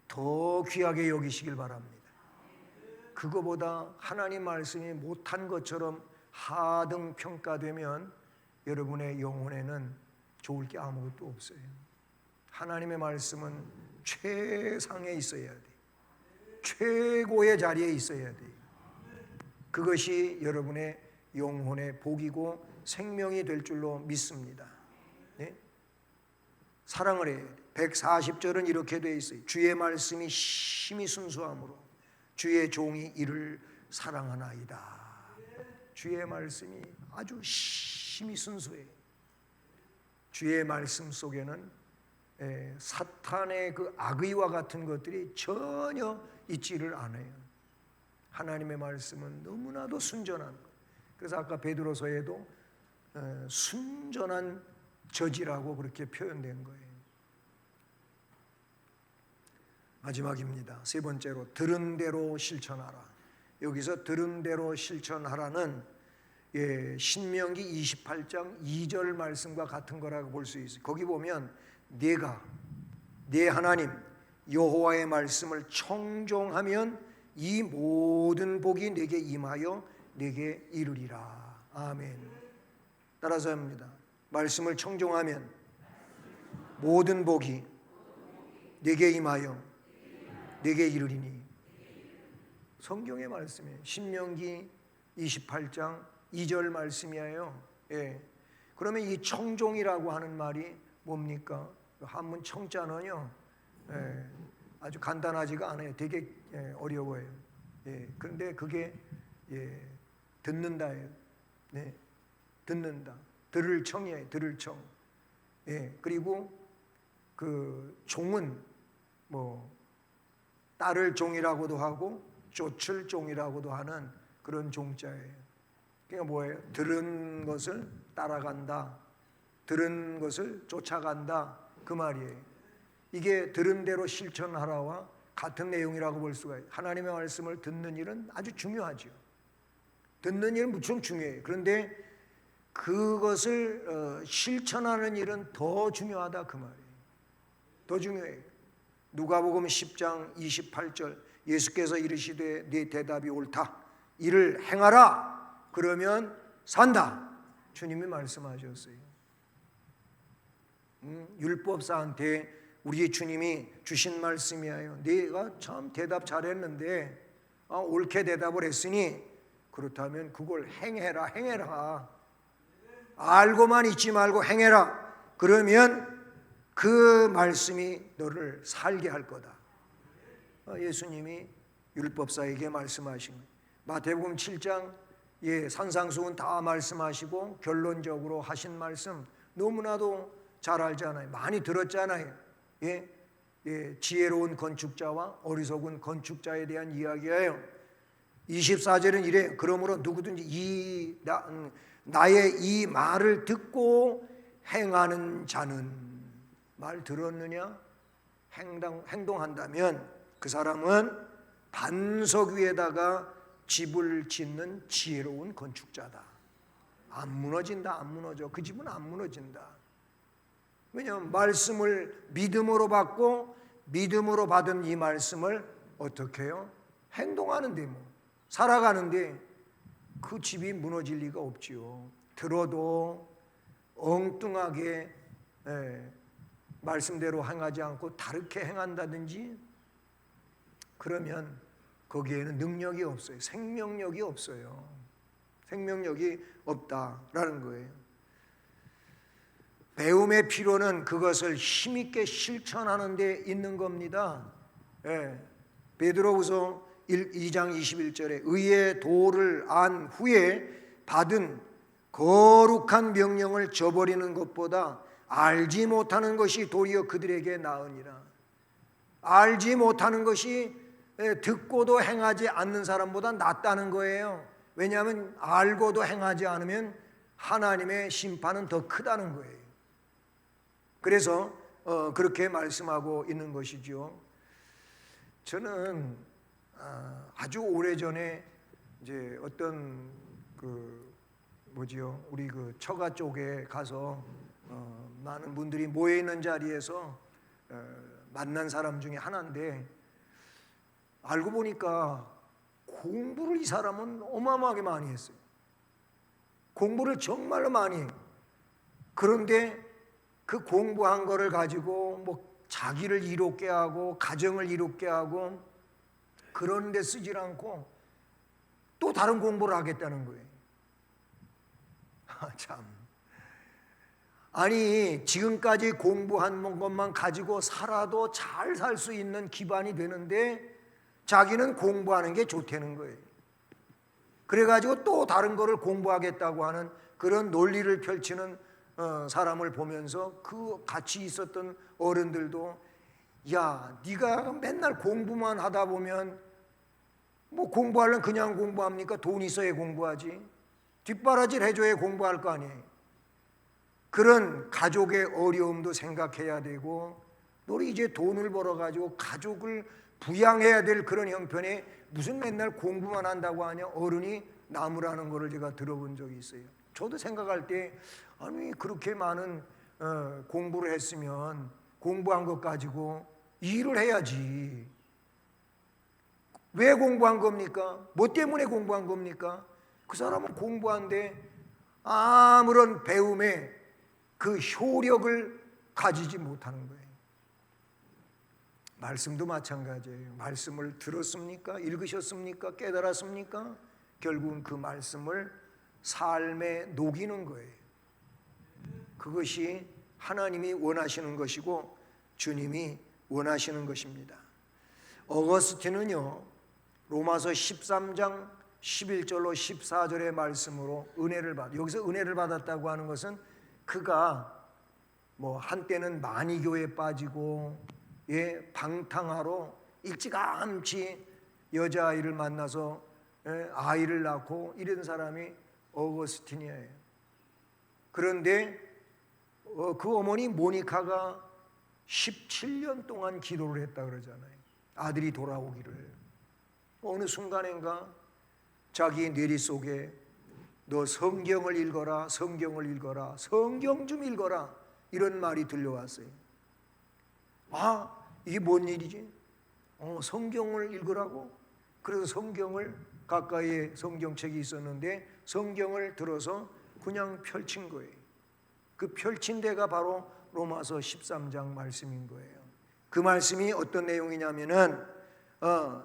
더 귀하게 여기시길 바랍니다. 그거보다 하나님 말씀이 못한 것처럼 하등 평가되면 여러분의 영혼에는 좋을 게 아무것도 없어요. 하나님의 말씀은 최상에 있어야 돼요. 최고의 자리에 있어야 돼요. 그것이 여러분의 영혼의 복이고 생명이 될 줄로 믿습니다. 네? 사랑을 해야 돼요. 140절은 이렇게 되어 있어요. 주의 말씀이 심히 순수함으로 주의 종이 이를 사랑하나이다. 주의 말씀이 아주 심히 순수해요. 주의 말씀 속에는 사탄의 그 악의와 같은 것들이 전혀 있지를 않아요. 하나님의 말씀은 너무나도 순전한 것. 그래서 아까 베드로서에도 순전한 저지라고 그렇게 표현된 거예요. 마지막입니다. 세 번째로, 들은 대로 실천하라. 여기서 들은 대로 실천하라는 신명기 28장 2절 말씀과 같은 거라고 볼 수 있어요. 거기 보면 내가 내 하나님 여호와의 말씀을 청종하면 이 모든 복이 내게 임하여 내게 이르리라. 아멘. 따라서 합니다. 말씀을 청종하면 모든 복이 내게 임하여 내게 이르리니. 성경의 말씀이에요. 신명기 28장 2절 말씀이에요. 예. 그러면 이 청종이라고 하는 말이 뭡니까? 한문 청자는요, 예, 아주 간단하지가 않아요. 되게 어려워요. 예. 그런데 그게 듣는다예요. 네. 듣는다. 들을 청이에요. 들을 청. 예. 그리고 그 종은 뭐 따를 종이라고도 하고 쫓을 종이라고도 하는 그런 종자예요. 그러니까 뭐예요? 들은 것을 따라간다. 들은 것을 쫓아간다. 그 말이에요. 이게 들은 대로 실천하라와 같은 내용이라고 볼 수가 있어요. 하나님의 말씀을 듣는 일은 아주 중요하죠. 듣는 일은 무척 중요해요. 그런데 그것을 실천하는 일은 더 중요하다 그 말이에요. 더 중요해요. 누가복음 10장 28절 예수께서 이르시되 네 대답이 옳다. 이를 행하라. 그러면 산다. 주님이 말씀하셨어요. 율법사한테 우리 주님이 주신 말씀이에요. 네가 참 대답 잘했는데 옳게 대답을 했으니 그렇다면 그걸 행해라. 행해라. 알고만 있지 말고 행해라. 그러면 그 말씀이 너를 살게 할 거다. 예수님이 율법사에게 말씀하신 거예요. 마태복음 7장 산상수훈 다 말씀하시고 결론적으로 하신 말씀 너무나도 잘 알잖아요. 많이 들었잖아요. 지혜로운 건축자와 어리석은 건축자에 대한 이야기예요. 24절은 이래요. 그러므로 누구든지 나의 이 말을 듣고 행하는 자는, 말 들었느냐? 행동한다면 그 사람은 반석 위에다가 집을 짓는 지혜로운 건축자다. 안 무너진다. 안 무너져. 그 집은 안 무너진다. 왜냐하면 말씀을 믿음으로 받고 믿음으로 받은 이 말씀을 어떻게 해요? 행동하는데 살아가는데 그 집이 무너질 리가 없지요. 들어도 엉뚱하게 말씀대로 행하지 않고 다르게 행한다든지 그러면 거기에는 능력이 없어요. 생명력이 없어요. 생명력이 없다라는 거예요. 배움의 필요는 그것을 힘있게 실천하는 데 있는 겁니다. 베드로후서 2장 21절에 의의 도를 안 후에 받은 거룩한 명령을 저버리는 것보다 알지 못하는 것이 도리어 그들에게 나으니라. 알지 못하는 것이 듣고도 행하지 않는 사람보다 낫다는 거예요. 왜냐하면 알고도 행하지 않으면 하나님의 심판은 더 크다는 거예요. 그래서 그렇게 말씀하고 있는 것이죠. 저는 아주 오래전에 이제 어떤 우리 처가 쪽에 가서 많은 분들이 모여 있는 자리에서 만난 사람 중에 하나인데 알고 보니까 공부를 이 사람은 어마어마하게 많이 했어요. 공부를 정말로 많이 해요. 그런데 그 공부한 거를 가지고 자기를 이롭게 하고 가정을 이롭게 하고 그런 데 쓰질 않고 또 다른 공부를 하겠다는 거예요. 참. 아니 지금까지 공부한 것만 가지고 살아도 잘 살 수 있는 기반이 되는데 자기는 공부하는 게 좋다는 거예요. 그래가지고 또 다른 거를 공부하겠다고 하는 그런 논리를 펼치는 사람을 보면서 그 같이 있었던 어른들도 야 네가 맨날 공부만 하다 보면 공부하려면 그냥 공부합니까? 돈 있어야 공부하지. 뒷바라지를 해줘야 공부할 거 아니에요. 그런 가족의 어려움도 생각해야 되고 너희 이제 돈을 벌어가지고 가족을 부양해야 될 그런 형편에 무슨 맨날 공부만 한다고 하냐 어른이 나무라는 거를 제가 들어본 적이 있어요. 저도 생각할 때 아니 그렇게 많은 공부를 했으면 공부한 것 가지고 일을 해야지. 왜 공부한 겁니까? 뭐 때문에 공부한 겁니까? 그 사람은 공부한데 아무런 배움에 그 효력을 가지지 못하는 거예요. 말씀도 마찬가지예요. 말씀을 들었습니까? 읽으셨습니까? 깨달았습니까? 결국은 그 말씀을 삶에 녹이는 거예요. 그것이 하나님이 원하시는 것이고 주님이 원하시는 것입니다. 어거스틴은요, 로마서 13장 11절로 14절의 말씀으로 은혜를 받아. 여기서 은혜를 받았다고 하는 것은 그가 뭐 한때는 만이교에 빠지고 방탕하러 일찌감치 여자아이를 만나서 아이를 낳고 이런 사람이 어거스틴이에요. 그런데 그 어머니 모니카가 17년 동안 기도를 했다 그러잖아요. 아들이 돌아오기를. 어느 순간인가 자기 뇌리 속에 너 성경을 읽어라, 성경을 읽어라, 성경 좀 읽어라 이런 말이 들려왔어요. 아, 이게 뭔 일이지? 성경을 읽으라고? 그래서 성경을, 가까이에 성경책이 있었는데 성경을 들어서 그냥 펼친 거예요. 그 펼친 데가 바로 로마서 13장 말씀인 거예요. 그 말씀이 어떤 내용이냐면은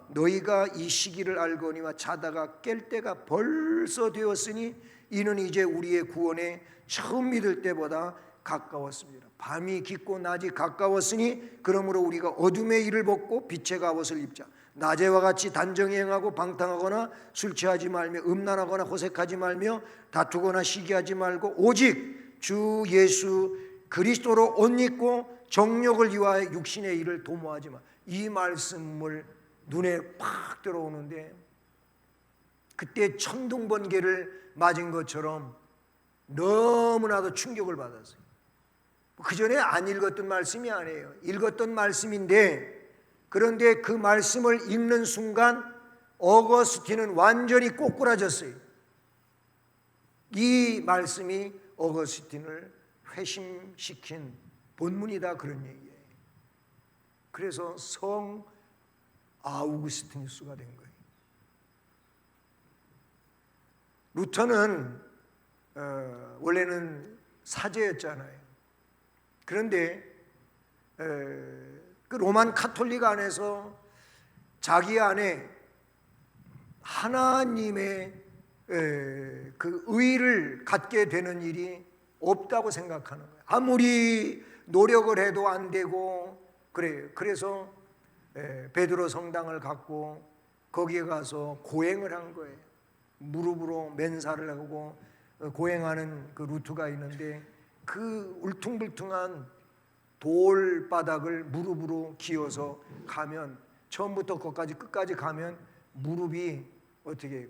너희가 이 시기를 알거니와 자다가 깰 때가 벌써 되었으니 이는 이제 우리의 구원에 처음 믿을 때보다 가까웠습니다. 밤이 깊고 낮이 가까웠으니 그러므로 우리가 어둠의 일을 벗고 빛의 갑옷을 입자. 낮에와 같이 단정히 행하고 방탕하거나 술 취하지 말며 음란하거나 호색하지 말며 다투거나 시기하지 말고 오직 주 예수 그리스도로 옷 입고 정욕을 위하여 육신의 일을 도모하지 마. 이 말씀을 눈에 팍 들어오는데 그때 천둥번개를 맞은 것처럼 너무나도 충격을 받았어요. 그 전에 안 읽었던 말씀이 아니에요. 읽었던 말씀인데 그런데 그 말씀을 읽는 순간 어거스틴은 완전히 꼬꾸라졌어요. 이 말씀이 어거스틴을 회심시킨 본문이다 그런 얘기예요. 그래서 성 아우구스티누스가 된 거예요. 루터는 원래는 사제였잖아요. 그런데 그 로만 카톨릭 안에서 자기 안에 하나님의 그 의를 갖게 되는 일이 없다고 생각하는 거예요. 아무리 노력을 해도 안 되고 그래요. 그래서 베드로 성당을 갖고 거기에 가서 고행을 한 거예요. 무릎으로 맨살을 하고 고행하는 그 루트가 있는데 그 울퉁불퉁한 돌바닥을 무릎으로 기어서 가면 처음부터 끝까지 가면 무릎이 어떻게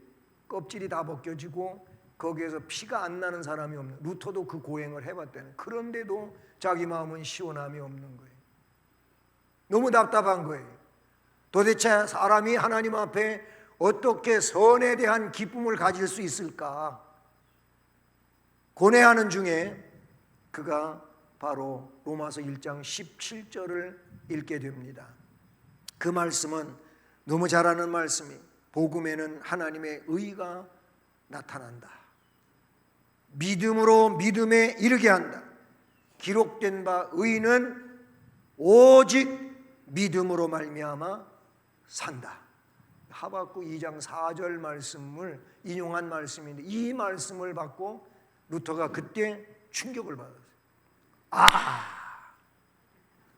껍질이 다 벗겨지고 거기에서 피가 안 나는 사람이 없는. 루터도 그 고행을 해봤다는. 그런데도 자기 마음은 시원함이 없는 거예요. 너무 답답한 거예요. 도대체 사람이 하나님 앞에 어떻게 선에 대한 기쁨을 가질 수 있을까? 고뇌하는 중에 그가 바로 로마서 1장 17절을 읽게 됩니다. 그 말씀은 너무 잘 아는 말씀이 복음에는 하나님의 의가 나타난다. 믿음으로 믿음에 이르게 한다. 기록된 바 의는 오직 믿음으로 말미암아 산다. 하박국 2장 4절 말씀을 인용한 말씀인데 이 말씀을 받고 루터가 그때 충격을 받았어요.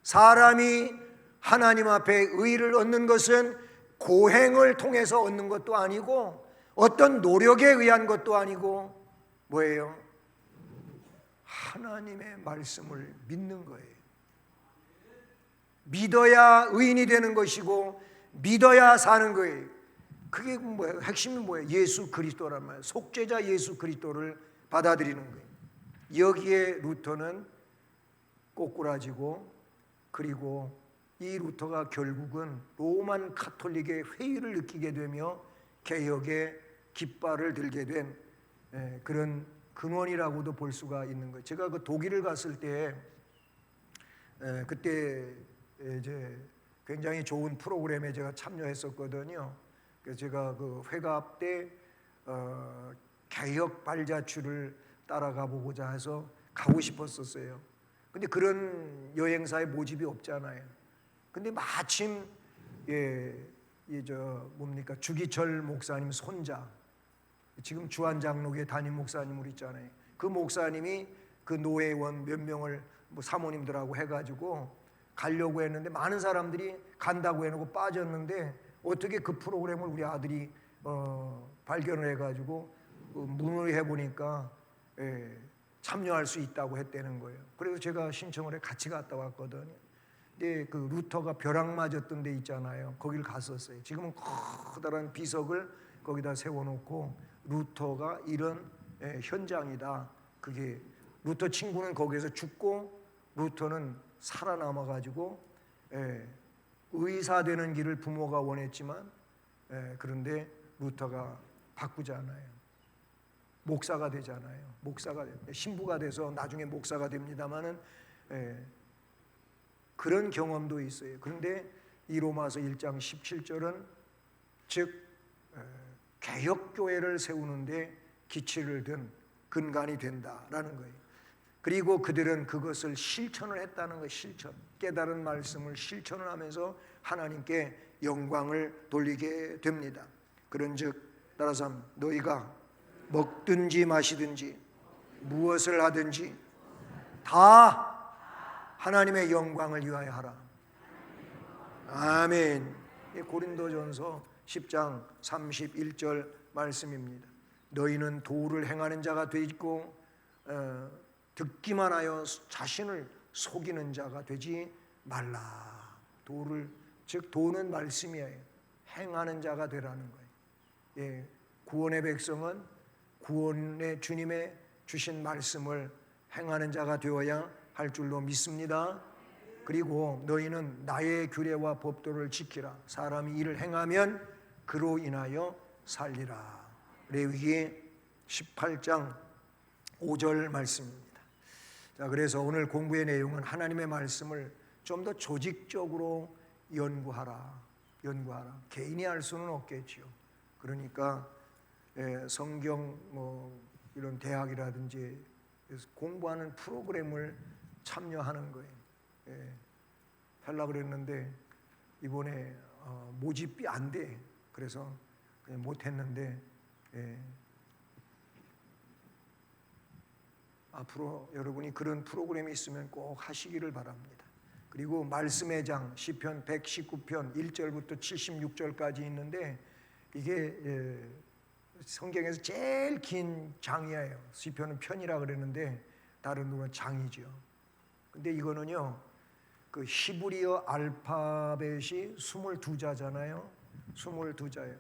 사람이 하나님 앞에 의를 얻는 것은 고행을 통해서 얻는 것도 아니고 어떤 노력에 의한 것도 아니고 뭐예요? 하나님의 말씀을 믿는 거예요. 믿어야 의인이 되는 것이고 믿어야 사는 거예요. 그게 뭐예요? 핵심이 뭐예요? 예수 그리스도란 말이에요. 속죄자 예수 그리스도를 받아들이는 거예요. 여기에 루터는 꼬꾸라지고 그리고 이 루터가 결국은 로만 카톨릭의 회의를 느끼게 되며 개혁의 깃발을 들게 된 그런 근원이라고도 볼 수가 있는 거예요. 제가 그 독일을 갔을 때 그때 이제 굉장히 좋은 프로그램에 제가 참여했었거든요. 그래서 제가 그 회갑 때 개혁 발자취를 따라가 보고자 해서 가고 싶었었어요. 근데 그런 여행사에 모집이 없잖아요. 근데 마침 주기철 목사님 손자, 지금 주한장로교회 담임 목사님으로 있잖아요. 그 목사님이 그 노회원 몇 명을 사모님들하고 해가지고 가려고 했는데 많은 사람들이 간다고 해놓고 빠졌는데 어떻게 그 프로그램을 우리 아들이 발견을 해가지고 문의를 해보니까 참여할 수 있다고 했다는 거예요. 그래서 제가 신청을 해 같이 갔다 왔거든요. 근데 그 루터가 벼락 맞았던 데 있잖아요. 거길 갔었어요. 지금은 커다란 비석을 거기다 세워놓고 루터가 이런 현장이다. 그게 루터 친구는 거기에서 죽고 루터는 살아남아가지고 의사 되는 길을 부모가 원했지만 그런데 루터가 바꾸잖아요. 목사가 되잖아요. 신부가 돼서 나중에 목사가 됩니다마는 그런 경험도 있어요. 그런데 이 로마서 1장 17절은 즉 개혁교회를 세우는데 기치를 든 근간이 된다라는 거예요. 그리고 그들은 그것을 실천을 했다는 거예요. 실천. 깨달은 말씀을 실천을 하면서 하나님께 영광을 돌리게 됩니다. 그런즉 따라서 너희가 먹든지 마시든지 무엇을 하든지 다 하나님의 영광을 위하여 하라. 아멘. 고린도전서 10장 31절 말씀입니다. 너희는 도를 행하는 자가 되고 듣기만 하여 자신을 속이는 자가 되지 말라. 도를, 즉 도는 말씀이에요. 행하는 자가 되라는 거예요. 구원의 백성은 구원의 주님의 주신 말씀을 행하는 자가 되어야 할 줄로 믿습니다. 그리고 너희는 나의 규례와 법도를 지키라. 사람이 이를 행하면 그로 인하여 살리라. 레위기 18장 5절 말씀입니다. 자, 그래서 오늘 공부의 내용은 하나님의 말씀을 좀 더 조직적으로 연구하라. 개인이 할 수는 없겠지요. 그러니까 성경 이런 대학이라든지 공부하는 프로그램을 참여하는 거예요. 하려고 그랬는데 이번에 모집이 안 돼. 그래서 그냥 못 했는데 앞으로 여러분이 그런 프로그램이 있으면 꼭 하시기를 바랍니다. 그리고 말씀의 장 시편 119편 1절부터 76절까지 있는데 이게 성경에서 제일 긴 장이에요. 시편은 편이라 그랬는데 다른 분은 장이죠. 근데 이거는요, 그 히브리어 알파벳이 22자잖아요. 22자예요.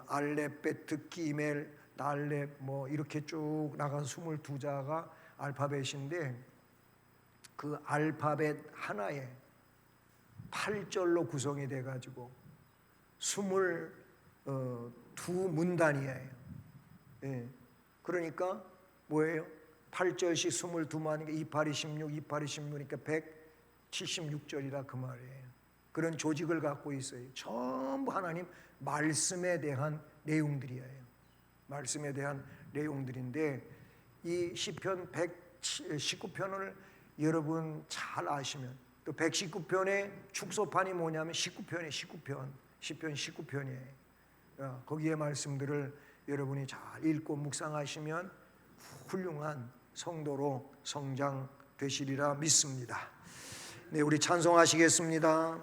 알렙, 베트, 기멜, 날렙 이렇게 쭉 나가서 22자가 알파벳인데 그 알파벳 하나에 8절로 구성이 돼가지고 22문단이에요. 그러니까 뭐예요? 8절씩 22만이니까 28이 16, 28이 16이니까 176절이라 그 말이에요. 그런 조직을 갖고 있어요. 전부 하나님 말씀에 대한 내용들이에요. 말씀에 대한 내용들인데 이 시편 119편을 여러분 잘 아시면 또 119편의 축소판이 뭐냐면 19편이에요. 시편 19편이에요. 거기에 말씀들을 여러분이 잘 읽고 묵상하시면 훌륭한 성도로 성장되시리라 믿습니다. 네, 우리 찬송하시겠습니다.